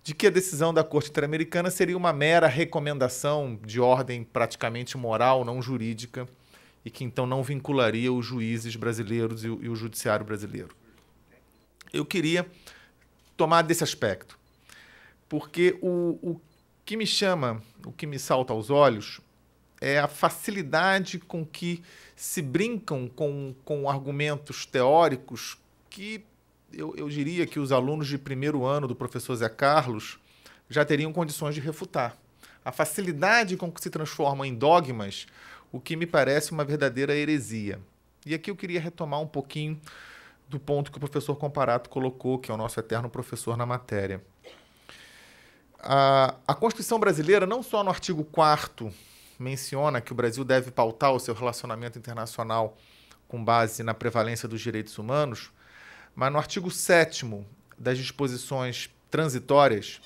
de que a decisão da Corte Interamericana seria uma mera recomendação de ordem praticamente moral, não jurídica, e que então não vincularia os juízes brasileiros e o judiciário brasileiro. Eu queria tomar desse aspecto, porque o que me salta aos olhos é a facilidade com que se brincam com argumentos teóricos que eu diria que os alunos de primeiro ano do professor Zé Carlos já teriam condições de refutar. A facilidade com que se transforma em dogmas, o que me parece uma verdadeira heresia. E aqui eu queria retomar um pouquinho do ponto que o professor Comparato colocou, que é o nosso eterno professor na matéria. A Constituição brasileira, não só no artigo 4º, menciona que o Brasil deve pautar o seu relacionamento internacional com base na prevalência dos direitos humanos, mas no artigo 7º das disposições transitórias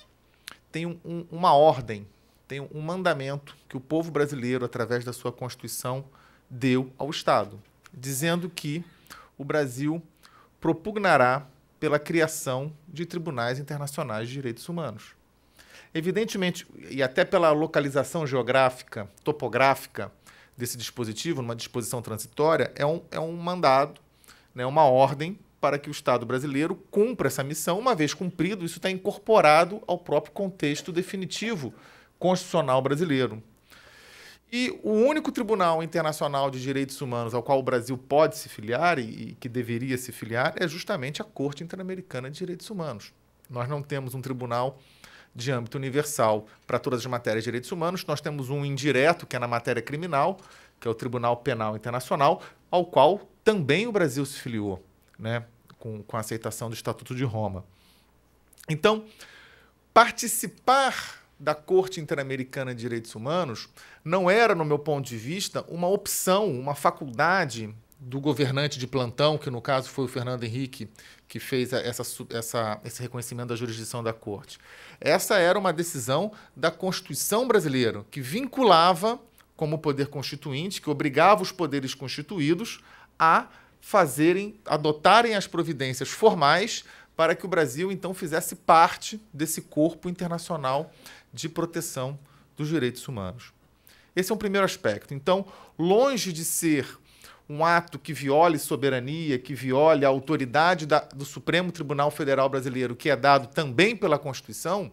tem uma ordem, tem um mandamento que o povo brasileiro, através da sua Constituição, deu ao Estado, dizendo que o Brasil propugnará pela criação de tribunais internacionais de direitos humanos. Evidentemente, e até pela localização geográfica, topográfica desse dispositivo, numa disposição transitória, é um mandado, né, uma ordem para que o Estado brasileiro cumpra essa missão. Uma vez cumprido, isso está incorporado ao próprio contexto definitivo constitucional brasileiro. E o único Tribunal Internacional de Direitos Humanos ao qual o Brasil pode se filiar e que deveria se filiar é justamente a Corte Interamericana de Direitos Humanos. Nós não temos um tribunal de âmbito universal para todas as matérias de direitos humanos. Nós temos um indireto, que é na matéria criminal, que é o Tribunal Penal Internacional, ao qual também o Brasil se filiou, né, com a aceitação do Estatuto de Roma. Então, participar da Corte Interamericana de Direitos Humanos não era, no meu ponto de vista, uma opção, uma faculdade do governante de plantão, que no caso foi o Fernando Henrique, que fez esse reconhecimento da jurisdição da Corte. Essa era uma decisão da Constituição brasileira, que vinculava como poder constituinte, que obrigava os poderes constituídos a adotarem as providências formais para que o Brasil, então, fizesse parte desse corpo internacional de proteção dos direitos humanos. Esse é um primeiro aspecto. Então, longe de ser um ato que viole soberania, que viole a autoridade do Supremo Tribunal Federal Brasileiro, que é dado também pela Constituição,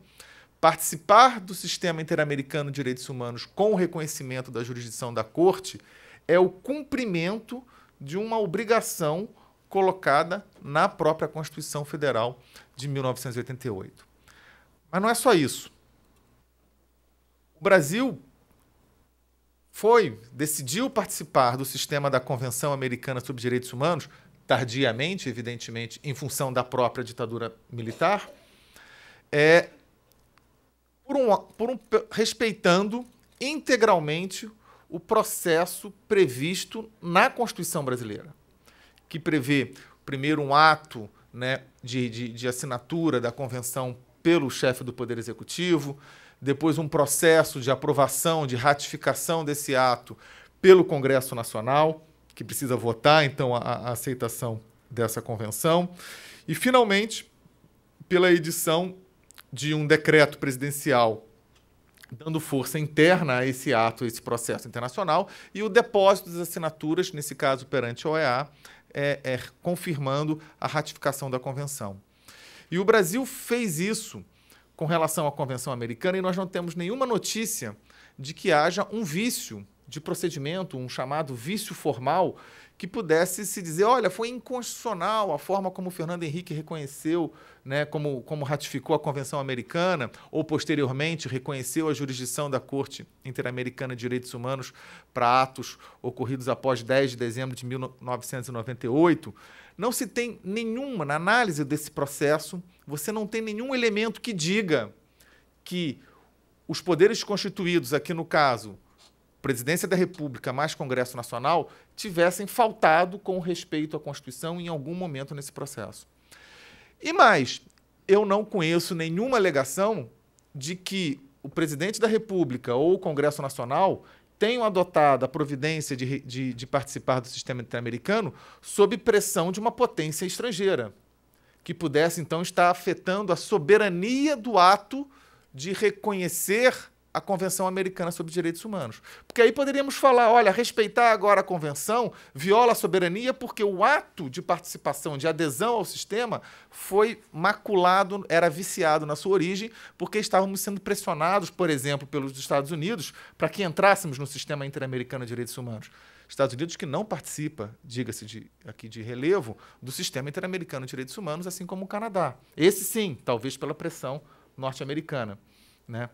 participar do sistema interamericano de direitos humanos com o reconhecimento da jurisdição da Corte é o cumprimento de uma obrigação colocada na própria Constituição Federal de 1988. Mas não é só isso. O Brasil decidiu participar do sistema da Convenção Americana sobre Direitos Humanos, tardiamente, evidentemente, em função da própria ditadura militar, respeitando integralmente o processo previsto na Constituição brasileira, que prevê, primeiro, um ato, né, de assinatura da Convenção pelo chefe do Poder Executivo, depois um processo de aprovação, de ratificação desse ato pelo Congresso Nacional, que precisa votar, então, a aceitação dessa convenção, e, finalmente, pela edição de um decreto presidencial dando força interna a esse ato, a esse processo internacional, e o depósito das assinaturas, nesse caso perante a OEA, confirmando a ratificação da convenção. E o Brasil fez isso com relação à Convenção Americana, e nós não temos nenhuma notícia de que haja um vício de procedimento, um chamado vício formal, que pudesse se dizer, olha, foi inconstitucional a forma como o Fernando Henrique reconheceu, né, como ratificou a Convenção Americana, ou posteriormente reconheceu a jurisdição da Corte Interamericana de Direitos Humanos para atos ocorridos após 10 de dezembro de 1998. Não se tem nenhuma, na análise desse processo, você não tem nenhum elemento que diga que os poderes constituídos, aqui no caso, Presidência da República mais Congresso Nacional, tivessem faltado com respeito à Constituição em algum momento nesse processo. E mais, eu não conheço nenhuma alegação de que o Presidente da República ou o Congresso Nacional tenham adotado a providência de participar do sistema interamericano sob pressão de uma potência estrangeira, que pudesse, então, estar afetando a soberania do ato de reconhecer a Convenção Americana sobre Direitos Humanos. Porque aí poderíamos falar, olha, respeitar agora a Convenção viola a soberania porque o ato de participação, de adesão ao sistema, foi maculado, era viciado na sua origem, porque estávamos sendo pressionados, por exemplo, pelos Estados Unidos, para que entrássemos no sistema interamericano de direitos humanos. Estados Unidos que não participa, diga-se aqui de relevo, do sistema interamericano de direitos humanos, assim como o Canadá. Esse sim, talvez pela pressão norte-americana, né?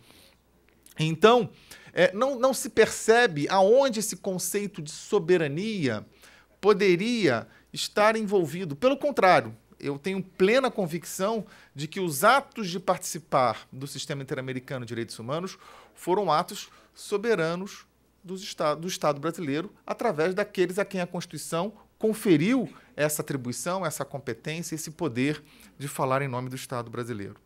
Então, não se percebe aonde esse conceito de soberania poderia estar envolvido. Pelo contrário, eu tenho plena convicção de que os atos de participar do sistema interamericano de direitos humanos foram atos soberanos do Estado brasileiro, através daqueles a quem a Constituição conferiu essa atribuição, essa competência, esse poder de falar em nome do Estado brasileiro.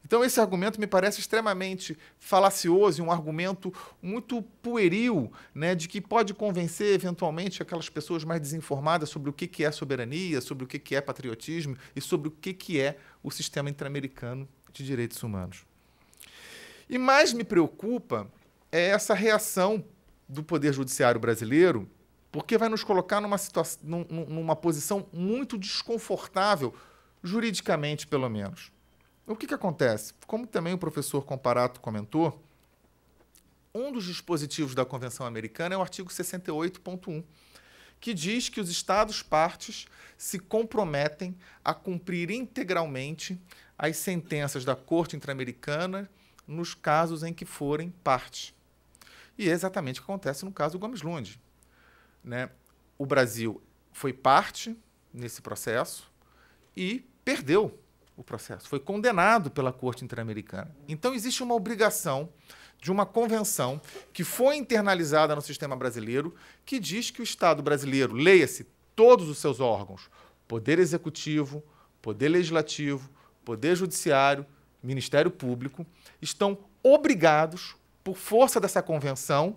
Então, esse argumento me parece extremamente falacioso e um argumento muito pueril, né, de que pode convencer, eventualmente, aquelas pessoas mais desinformadas sobre o que é soberania, sobre o que é patriotismo e sobre o que é o sistema interamericano de direitos humanos. E mais me preocupa é essa reação do Poder Judiciário brasileiro, porque vai nos colocar numa posição muito desconfortável, juridicamente, pelo menos. O que acontece? Como também o professor Comparato comentou, um dos dispositivos da Convenção Americana é o artigo 68.1, que diz que os Estados-partes se comprometem a cumprir integralmente as sentenças da Corte Interamericana nos casos em que forem parte. E é exatamente o que acontece no caso do Gomes Lund, né? O Brasil foi parte nesse processo e perdeu o processo, foi condenado pela Corte Interamericana. Então, existe uma obrigação de uma convenção que foi internalizada no sistema brasileiro, que diz que o Estado brasileiro, leia-se todos os seus órgãos, Poder Executivo, Poder Legislativo, Poder Judiciário, Ministério Público, estão obrigados, por força dessa convenção,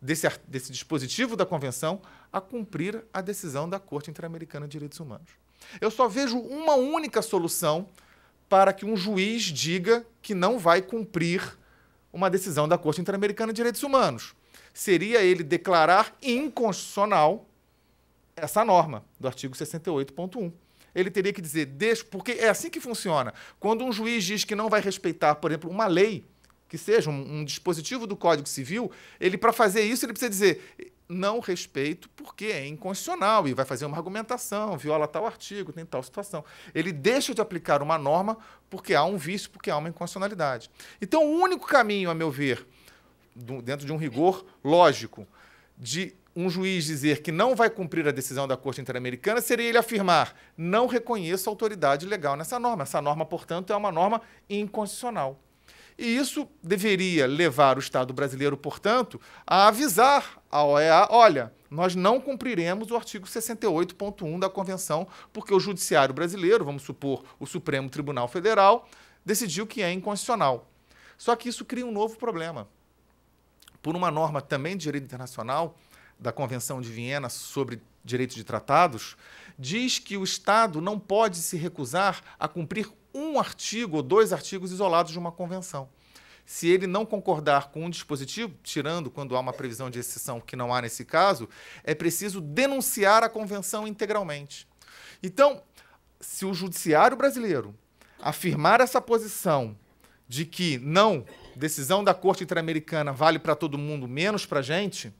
desse dispositivo da convenção, a cumprir a decisão da Corte Interamericana de Direitos Humanos. Eu só vejo uma única solução para que um juiz diga que não vai cumprir uma decisão da Corte Interamericana de Direitos Humanos. Seria ele declarar inconstitucional essa norma do artigo 68.1. Ele teria que dizer, porque é assim que funciona. Quando um juiz diz que não vai respeitar, por exemplo, uma lei, que seja um dispositivo do Código Civil, ele, para fazer isso, ele precisa dizer, não respeito porque é inconstitucional, e vai fazer uma argumentação, viola tal artigo, tem tal situação. Ele deixa de aplicar uma norma porque há um vício, porque há uma inconstitucionalidade. Então, o único caminho, a meu ver, dentro de um rigor lógico, de um juiz dizer que não vai cumprir a decisão da Corte Interamericana seria ele afirmar, não reconheço autoridade legal nessa norma. Essa norma, portanto, é uma norma inconstitucional. E isso deveria levar o Estado brasileiro, portanto, a avisar à OEA, olha, nós não cumpriremos o artigo 68.1 da Convenção, porque o Judiciário brasileiro, vamos supor, o Supremo Tribunal Federal, decidiu que é inconstitucional. Só que isso cria um novo problema. Por uma norma também de direito internacional, da Convenção de Viena sobre Direitos de Tratados, diz que o Estado não pode se recusar a cumprir um artigo ou dois artigos isolados de uma convenção. Se ele não concordar com um dispositivo, tirando quando há uma previsão de exceção que não há nesse caso, é preciso denunciar a convenção integralmente. Então, se o Judiciário brasileiro afirmar essa posição de que não, decisão da Corte Interamericana vale para todo mundo, menos para a gente,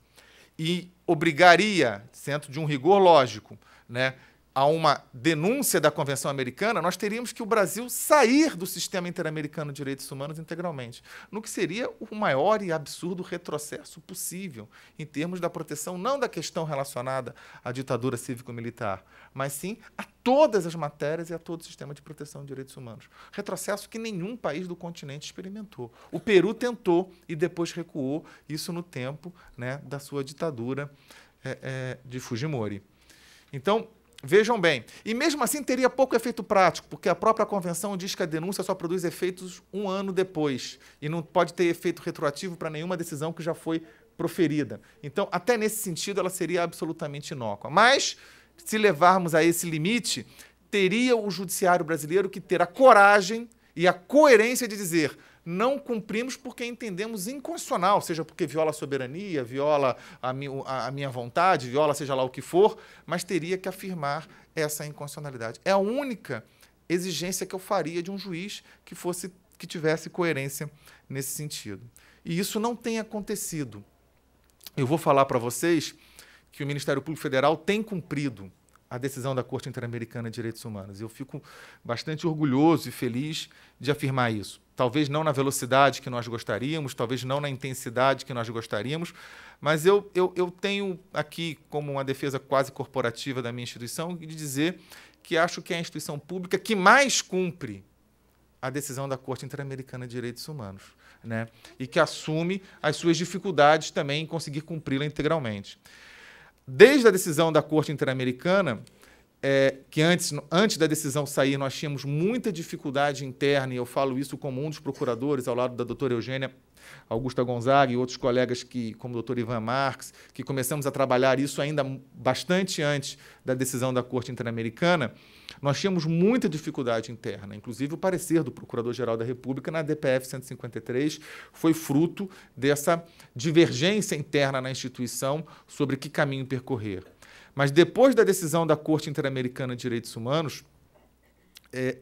e obrigaria, dentro de um rigor lógico, né, a uma denúncia da Convenção Americana, nós teríamos que o Brasil sair do sistema interamericano de direitos humanos integralmente, no que seria o maior e absurdo retrocesso possível em termos da proteção, não da questão relacionada à ditadura cívico-militar, mas sim a todas as matérias e a todo o sistema de proteção de direitos humanos. Retrocesso que nenhum país do continente experimentou. O Peru tentou e depois recuou, isso no tempo, né, da sua ditadura de Fujimori. Então, vejam bem, e mesmo assim teria pouco efeito prático, porque a própria Convenção diz que a denúncia só produz efeitos um ano depois, e não pode ter efeito retroativo para nenhuma decisão que já foi proferida. Então, até nesse sentido, ela seria absolutamente inócua. Mas, se levarmos a esse limite, teria o Judiciário brasileiro que ter a coragem e a coerência de dizer não cumprimos porque entendemos inconstitucional, seja porque viola a soberania, viola a minha vontade, viola seja lá o que for, mas teria que afirmar essa inconstitucionalidade. É a única exigência que eu faria de um juiz que tivesse coerência nesse sentido. E isso não tem acontecido. Eu vou falar para vocês que o Ministério Público Federal tem cumprido a decisão da Corte Interamericana de Direitos Humanos. Eu fico bastante orgulhoso e feliz de afirmar isso. Talvez não na velocidade que nós gostaríamos, talvez não na intensidade que nós gostaríamos, mas eu tenho aqui, como uma defesa quase corporativa da minha instituição, de dizer que acho que é a instituição pública que mais cumpre a decisão da Corte Interamericana de Direitos Humanos, né? E que assume as suas dificuldades também em conseguir cumpri-la integralmente. Desde a decisão da Corte Interamericana, que antes da decisão sair, nós tínhamos muita dificuldade interna, e eu falo isso como um dos procuradores, ao lado da doutora Eugênia Augusta Gonzaga e outros colegas, como o doutor Ivan Marques, que começamos a trabalhar isso ainda bastante antes da decisão da Corte Interamericana. Nós tínhamos muita dificuldade interna, inclusive o parecer do Procurador-Geral da República na DPF 153 foi fruto dessa divergência interna na instituição sobre que caminho percorrer. Mas depois da decisão da Corte Interamericana de Direitos Humanos,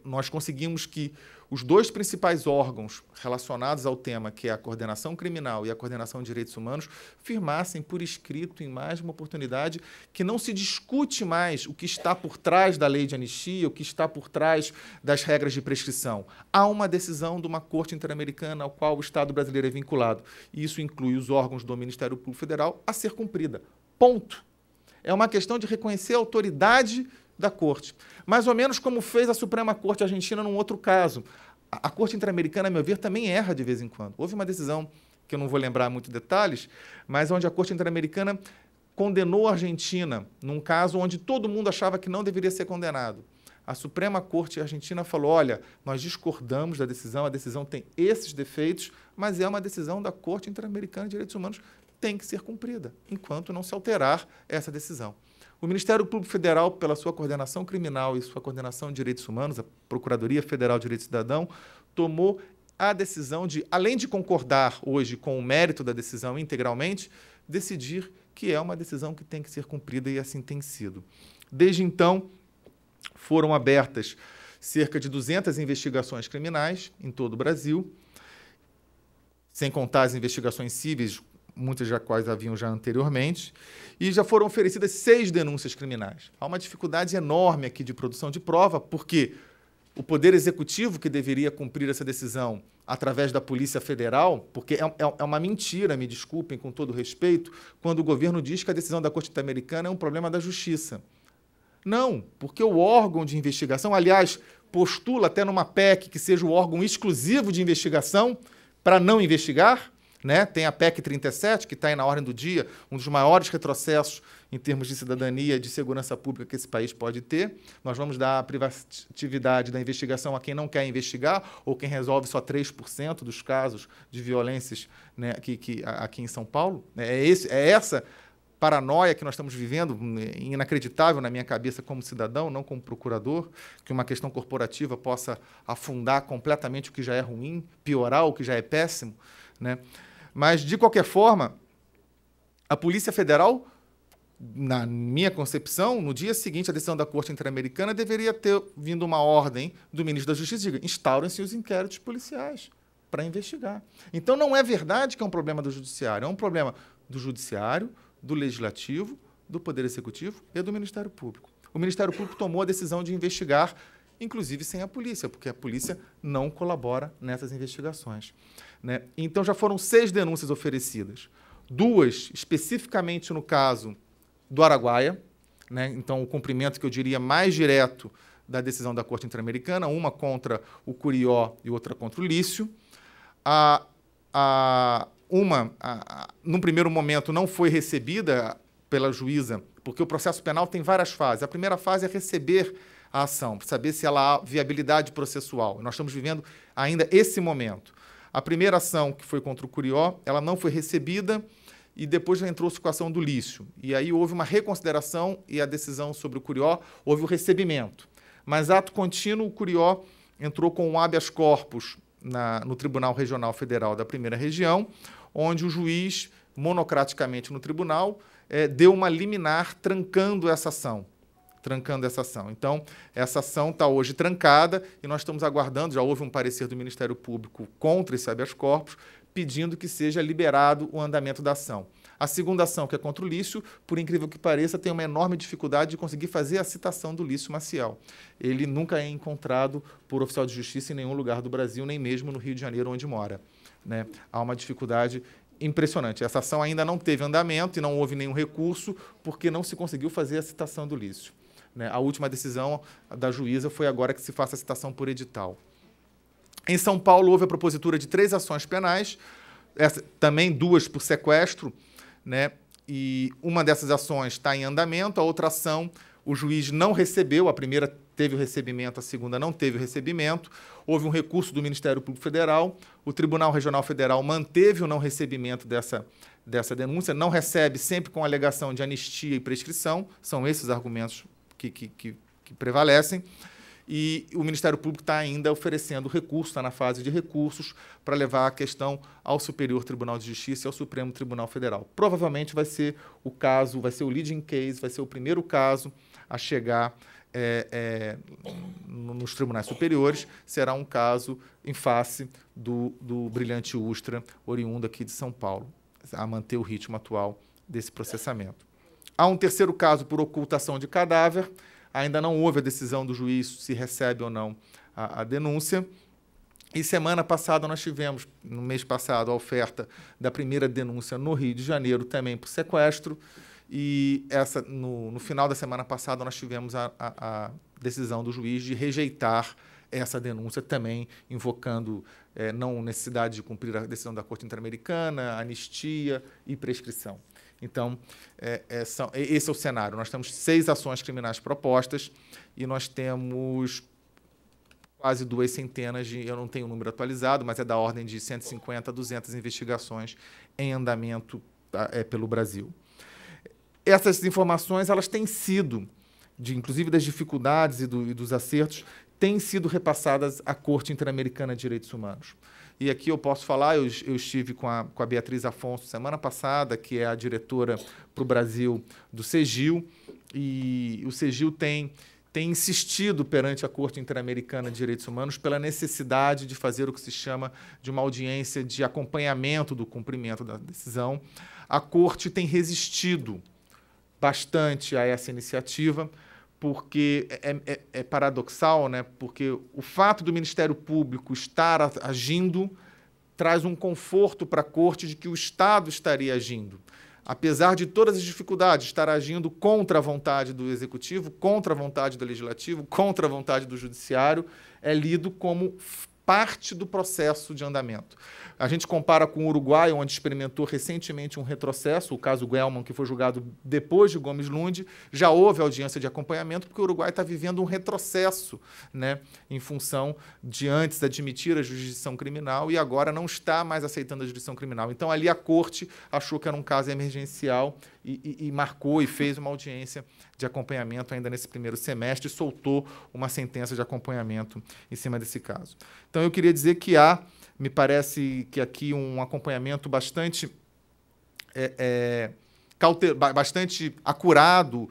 nós conseguimos que os dois principais órgãos relacionados ao tema, que é a coordenação criminal e a coordenação de direitos humanos, firmassem por escrito, em mais uma oportunidade, que não se discute mais o que está por trás da lei de anistia, o que está por trás das regras de prescrição. Há uma decisão de uma Corte Interamericana ao qual o Estado brasileiro é vinculado. E isso inclui os órgãos do Ministério Público Federal a ser cumprida. Ponto. É uma questão de reconhecer a autoridade da Corte. Mais ou menos como fez a Suprema Corte Argentina num outro caso. A Corte Interamericana, a meu ver, também erra de vez em quando. Houve uma decisão, que eu não vou lembrar muito detalhes, mas onde a Corte Interamericana condenou a Argentina num caso onde todo mundo achava que não deveria ser condenado. A Suprema Corte Argentina falou, olha, nós discordamos da decisão, a decisão tem esses defeitos, mas é uma decisão da Corte Interamericana de Direitos Humanos, tem que ser cumprida, enquanto não se alterar essa decisão. O Ministério Público Federal, pela sua coordenação criminal e sua coordenação de direitos humanos, a Procuradoria Federal de Direitos do Cidadão, tomou a decisão de, além de concordar hoje com o mérito da decisão integralmente, decidir que é uma decisão que tem que ser cumprida e assim tem sido. Desde então, foram abertas cerca de 200 investigações criminais em todo o Brasil, sem contar as investigações cíveis, muitas das quais haviam já anteriormente, e já foram oferecidas 6 denúncias criminais. Há uma dificuldade enorme aqui de produção de prova, porque o Poder Executivo, que deveria cumprir essa decisão através da Polícia Federal, porque é uma mentira, me desculpem com todo respeito, quando o governo diz que a decisão da Corte Interamericana é um problema da Justiça. Não, porque o órgão de investigação, aliás, postula até numa PEC que seja o órgão exclusivo de investigação para não investigar, né? Tem a PEC 37, que está aí na ordem do dia, um dos maiores retrocessos em termos de cidadania e de segurança pública que esse país pode ter. Nós vamos dar a privatividade da investigação a quem não quer investigar ou quem resolve só 3% dos casos de violências, né, aqui em São Paulo. É essa paranoia que nós estamos vivendo, inacreditável na minha cabeça como cidadão, não como procurador, que uma questão corporativa possa afundar completamente o que já é ruim, piorar o que já é péssimo, né? Mas, de qualquer forma, a Polícia Federal, na minha concepção, no dia seguinte à decisão da Corte Interamericana, deveria ter vindo uma ordem do ministro da Justiça, diga, instaurem-se os inquéritos policiais para investigar. Então, não é verdade que é um problema do Judiciário, é um problema do Judiciário, do Legislativo, do Poder Executivo e do Ministério Público. O Ministério Público tomou a decisão de investigar, inclusive sem a polícia, porque a polícia não colabora nessas investigações, né? Então, já foram 6 denúncias oferecidas. 2, especificamente no caso do Araguaia, né? Então, o cumprimento que eu diria mais direto da decisão da Corte Interamericana, uma contra o Curió e outra contra o Lício. Num primeiro momento, não foi recebida pela juíza, porque o processo penal tem várias fases. A primeira fase é receber a ação, para saber se ela há viabilidade processual. Nós estamos vivendo ainda esse momento. A primeira ação, que foi contra o Curió, ela não foi recebida e depois já entrou-se com a ação do Lício. E aí houve uma reconsideração e a decisão sobre o Curió, houve o recebimento. Mas, ato contínuo, o Curió entrou com um habeas corpus no Tribunal Regional Federal da Primeira Região, onde o juiz, monocraticamente no tribunal, deu uma liminar trancando essa ação. Então, essa ação está hoje trancada e nós estamos aguardando, já houve um parecer do Ministério Público contra esse habeas corpus, pedindo que seja liberado o andamento da ação. A segunda ação, que é contra o Lício, por incrível que pareça, tem uma enorme dificuldade de conseguir fazer a citação do Lício Maciel. Ele nunca é encontrado por oficial de justiça em nenhum lugar do Brasil, nem mesmo no Rio de Janeiro, onde mora, né? Há uma dificuldade impressionante. Essa ação ainda não teve andamento e não houve nenhum recurso, porque não se conseguiu fazer a citação do Lício, né? A última decisão da juíza foi agora que se faça a citação por edital. Em São Paulo, houve a propositura de 3 ações penais, também 2 por sequestro, né? E uma dessas ações está em andamento, a outra ação o juiz não recebeu, a primeira teve o recebimento, a segunda não teve o recebimento. Houve um recurso do Ministério Público Federal, o Tribunal Regional Federal manteve o não recebimento dessa denúncia, não recebe sempre com alegação de anistia e prescrição, são esses argumentos que prevalecem. E o Ministério Público está ainda oferecendo recurso, está na fase de recursos, para levar a questão ao Superior Tribunal de Justiça e ao Supremo Tribunal Federal. Provavelmente vai ser o caso, vai ser o leading case, vai ser o primeiro caso a chegar nos tribunais superiores, será um caso em face do brilhante Ustra, oriundo aqui de São Paulo, a manter o ritmo atual desse processamento. Há um terceiro caso por ocultação de cadáver. Ainda não houve a decisão do juiz se recebe ou não a denúncia. E semana passada nós tivemos, no mês passado, a oferta da primeira denúncia no Rio de Janeiro, também por sequestro. E no final da semana passada nós tivemos a decisão do juiz de rejeitar essa denúncia, também invocando não necessidade de cumprir a decisão da Corte Interamericana, anistia e prescrição. Então, esse é o cenário. Nós temos 6 ações criminais propostas e nós temos quase 2 centenas eu não tenho o número atualizado, mas é da ordem de 150 a 200 investigações em andamento pelo Brasil. Essas informações, elas têm sido, inclusive das dificuldades e dos acertos, têm sido repassadas à Corte Interamericana de Direitos Humanos. E aqui eu posso falar, eu estive com a Beatriz Afonso semana passada, que é a diretora para o Brasil do CEGIL, e o CEGIL tem insistido perante a Corte Interamericana de Direitos Humanos pela necessidade de fazer o que se chama de uma audiência de acompanhamento do cumprimento da decisão. A Corte tem resistido bastante a essa iniciativa, porque é paradoxal, né? Porque o fato do Ministério Público estar agindo traz um conforto para a Corte de que o Estado estaria agindo. Apesar de todas as dificuldades, estar agindo contra a vontade do Executivo, contra a vontade do Legislativo, contra a vontade do Judiciário, é lido como parte do processo de andamento. A gente compara com o Uruguai, onde experimentou recentemente um retrocesso, o caso Guelman, que foi julgado depois de Gomes Lund, já houve audiência de acompanhamento, porque o Uruguai está vivendo um retrocesso, né, em função de antes admitir a jurisdição criminal e agora não está mais aceitando a jurisdição criminal. Então, ali a Corte achou que era um caso emergencial e marcou e fez uma audiência de acompanhamento ainda nesse primeiro semestre e soltou uma sentença de acompanhamento em cima desse caso. Então, eu queria dizer que me parece que aqui um acompanhamento bastante acurado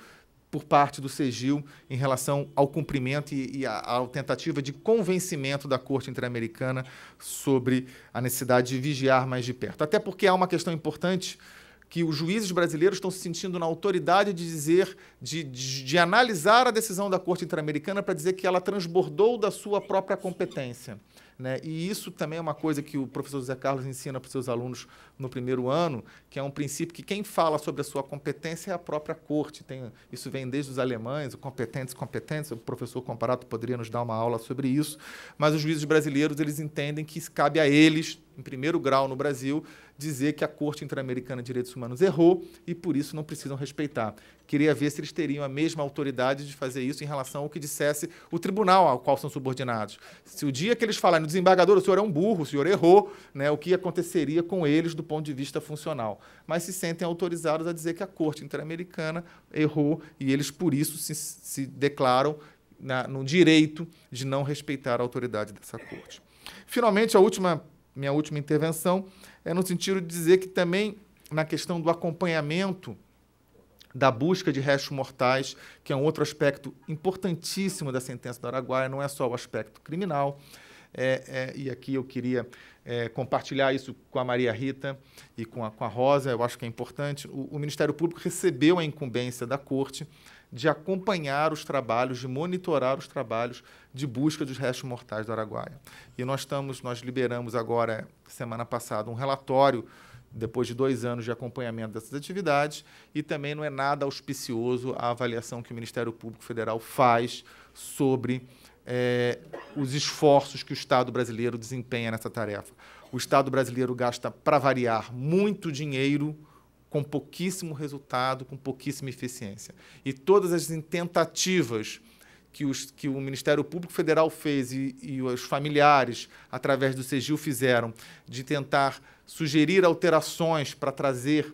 por parte do CEGIL em relação ao cumprimento e à tentativa de convencimento da Corte Interamericana sobre a necessidade de vigiar mais de perto. Até porque há uma questão importante que os juízes brasileiros estão se sentindo na autoridade de dizer, de analisar a decisão da Corte Interamericana para dizer que ela transbordou da sua própria competência, né? E isso também é uma coisa que o professor José Carlos ensina para os seus alunos no primeiro ano, que é um princípio que quem fala sobre a sua competência é a própria Corte. Isso vem desde os alemães, o competentes, o professor Comparato poderia nos dar uma aula sobre isso, mas os juízes brasileiros eles entendem que cabe a eles, em primeiro grau no Brasil, dizer que a Corte Interamericana de Direitos Humanos errou e, por isso, não precisam respeitar. Queria ver se eles teriam a mesma autoridade de fazer isso em relação ao que dissesse o tribunal ao qual são subordinados. Se o dia que eles falarem, desembargador, o senhor é um burro, o senhor errou, né, o que aconteceria com eles do ponto de vista funcional. Mas se sentem autorizados a dizer que a Corte Interamericana errou e eles, por isso, se declaram no direito de não respeitar a autoridade dessa Corte. Finalmente, minha última intervenção é no sentido de dizer que também, na questão do acompanhamento da busca de restos mortais, que é um outro aspecto importantíssimo da sentença do Araguaia, não é só o aspecto criminal, e aqui eu queria compartilhar isso com a Maria Rita e com a Rosa, eu acho que é importante. O Ministério Público recebeu a incumbência da Corte de acompanhar os trabalhos, de monitorar os trabalhos de busca dos restos mortais do Araguaia. E nós liberamos agora, semana passada, um relatório, depois de 2 anos de acompanhamento dessas atividades, e também não é nada auspicioso a avaliação que o Ministério Público Federal faz sobre os esforços que o Estado brasileiro desempenha nessa tarefa. O Estado brasileiro gasta, para variar, muito dinheiro com pouquíssimo resultado, com pouquíssima eficiência. E todas as tentativas que o Ministério Público Federal fez e os familiares, através do CEGIL, fizeram de tentar sugerir alterações para trazer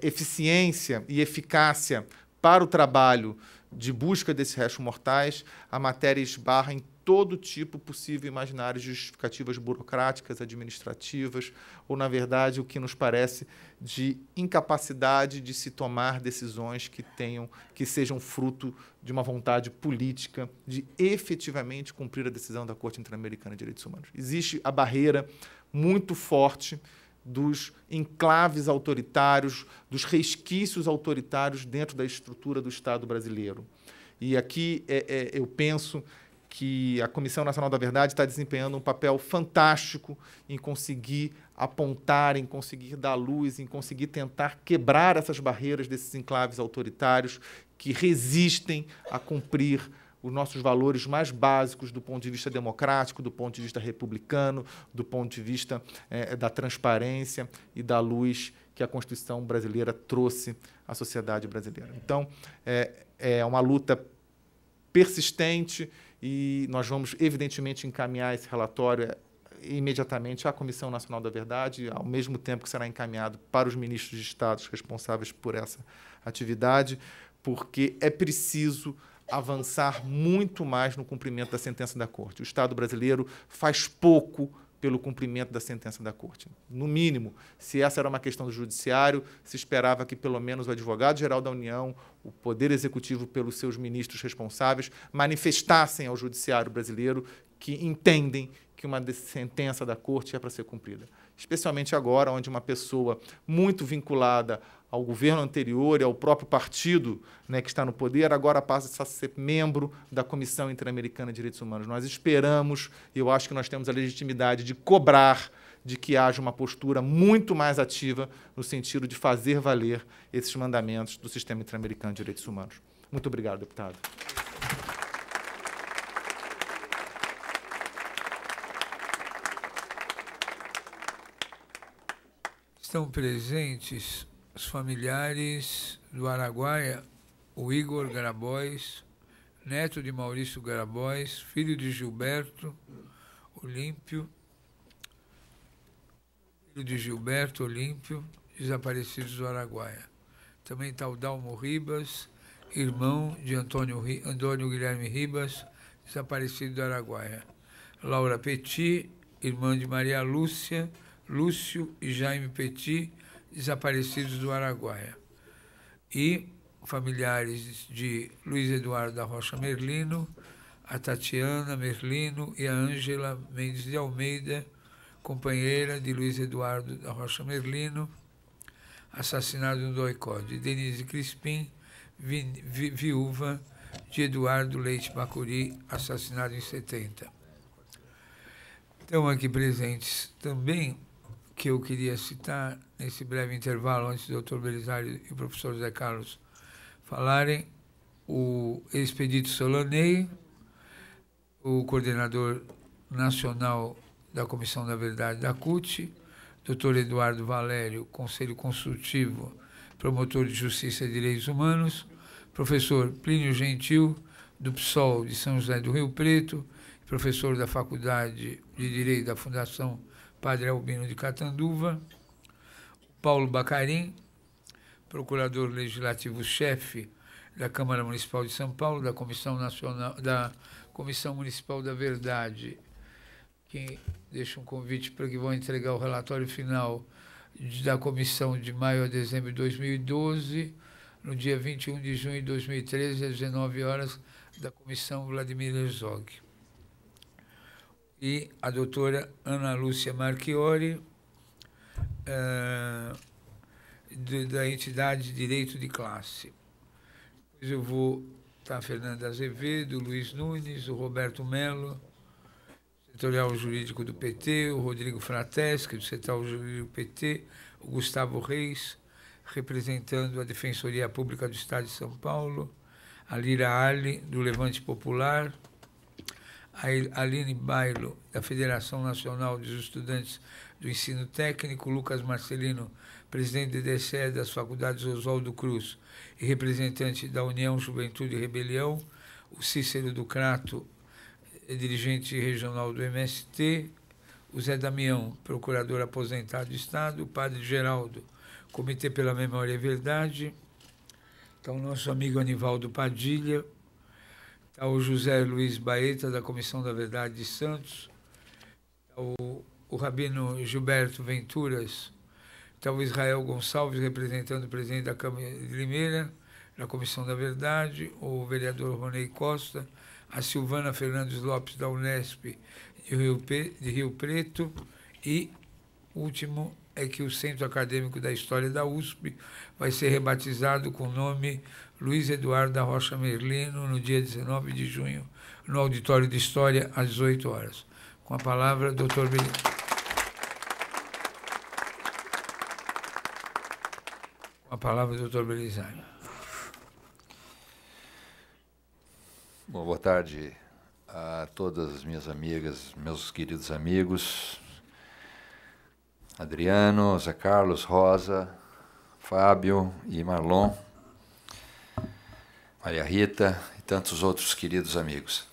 eficiência e eficácia para o trabalho de busca desses restos mortais, a matéria esbarra em todo tipo possível e imaginário de justificativas burocráticas, administrativas, ou, na verdade, o que nos parece de incapacidade de se tomar decisões que sejam fruto de uma vontade política de efetivamente cumprir a decisão da Corte Interamericana de Direitos Humanos. Existe a barreira muito forte dos enclaves autoritários, dos resquícios autoritários dentro da estrutura do Estado brasileiro. E aqui eu penso que a Comissão Nacional da Verdade está desempenhando um papel fantástico em conseguir apontar, em conseguir dar luz, em conseguir tentar quebrar essas barreiras desses enclaves autoritários que resistem a cumprir os nossos valores mais básicos do ponto de vista democrático, do ponto de vista republicano, do ponto de vista da transparência e da luz que a Constituição brasileira trouxe à sociedade brasileira. Então, é uma luta persistente e nós vamos, evidentemente, encaminhar esse relatório imediatamente à Comissão Nacional da Verdade, ao mesmo tempo que será encaminhado para os ministros de Estado responsáveis por essa atividade, porque é preciso avançar muito mais no cumprimento da sentença da Corte. O Estado brasileiro faz pouco pelo cumprimento da sentença da Corte. No mínimo, se essa era uma questão do Judiciário, se esperava que, pelo menos, o Advogado-Geral da União, o Poder Executivo, pelos seus ministros responsáveis, manifestassem ao Judiciário brasileiro que entendem que uma sentença da Corte é para ser cumprida. Especialmente agora, onde uma pessoa muito vinculada ao governo anterior e ao próprio partido, né, que está no poder, agora passa a ser membro da Comissão Interamericana de Direitos Humanos. Nós esperamos, e eu acho que nós temos a legitimidade de cobrar de que haja uma postura muito mais ativa no sentido de fazer valer esses mandamentos do Sistema Interamericano de Direitos Humanos. Muito obrigado, deputado. Estão presentes os familiares do Araguaia, o Igor Grabois, neto de Maurício Grabois, filho de Gilberto Olímpio, desaparecidos do Araguaia. Também está o Dalmo Ribas, irmão de Antônio Guilherme Ribas, desaparecido do Araguaia. Laura Petit, irmã de Maria Lúcia, Lúcio e Jaime Petit, desaparecidos do Araguaia. E familiares de Luiz Eduardo da Rocha Merlino, a Tatiana Merlino e a Ângela Mendes de Almeida, companheira de Luiz Eduardo da Rocha Merlino, assassinado no DOI-CODE. Denise Crispim, viúva de Eduardo Leite Bacuri, assassinado em 70. Estão aqui presentes também, que eu queria citar, nesse breve intervalo, antes do Dr. Belisário e o professor José Carlos falarem, o Expedito Solanei, o coordenador nacional da Comissão da Verdade da CUT, Dr. Eduardo Valério, Conselho Consultivo, promotor de Justiça e Direitos Humanos, professor Plínio Gentil, do PSOL de São José do Rio Preto, professor da Faculdade de Direito da Fundação Padre Albino de Catanduva, Paulo Bacarim, procurador legislativo-chefe da Câmara Municipal de São Paulo, da Comissão Municipal da Verdade, que deixa um convite para que vão entregar o relatório final da comissão de maio a dezembro de 2012, no dia 21 de junho de 2013, às 19 horas, da comissão Vladimir Herzog. E a doutora Ana Lúcia Marchiori, da entidade Direito de Classe. Depois eu vou estar a Fernanda Azevedo, o Luiz Nunes, o Roberto Mello, setorial jurídico do PT, o Rodrigo Frateschi, do setorial jurídico do PT, o Gustavo Reis, representando a Defensoria Pública do Estado de São Paulo, a Lira Ali, do Levante Popular, a Aline Bailo, da Federação Nacional dos Estudantes do Ensino Técnico, Lucas Marcelino, presidente do DCE das Faculdades Oswaldo Cruz e representante da União Juventude e Rebelião, o Cícero do Crato, dirigente regional do MST, o Zé Damião, procurador aposentado do Estado, o Padre Geraldo, Comitê pela Memória e Verdade, está o nosso amigo Anivaldo Padilha, está o José Luiz Baeta, da Comissão da Verdade de Santos, está o Rabino Gilberto Venturas, está o Israel Gonçalves, representando o presidente da Câmara de Limeira, da Comissão da Verdade, o vereador Ronei Costa, a Silvana Fernandes Lopes, da Unesp de Rio Preto, e o último é que o Centro Acadêmico da História da USP vai ser rebatizado com o nome Luiz Eduardo da Rocha Merlino, no dia 19 de junho, no Auditório de História, às 18 horas. Com a palavra, doutor Belisário. Com a palavra, doutor Belisário. Bom, boa tarde a todas as minhas amigas, meus queridos amigos, Adriano, Zé Carlos, Rosa, Fábio e Marlon, Maria Rita e tantos outros queridos amigos.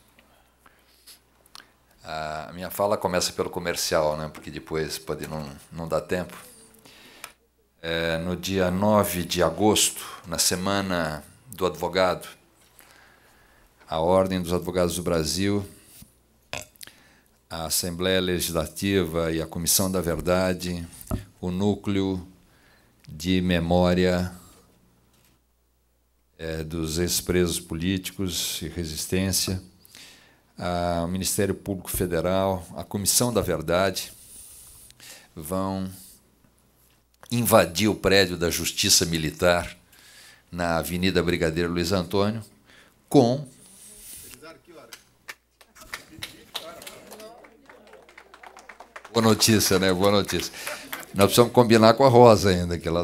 A minha fala começa pelo comercial, né, porque depois pode não dar tempo. No dia 9 de agosto, na Semana do Advogado, a Ordem dos Advogados do Brasil, a Assembleia Legislativa e a Comissão da Verdade, o Núcleo de Memória dos Ex-Presos Políticos e Resistência, o Ministério Público Federal, a Comissão da Verdade, vão invadir o prédio da Justiça Militar na Avenida Brigadeiro Luiz Antônio com... Boa notícia, né? Boa notícia. Nós precisamos combinar com a Rosa ainda, que ela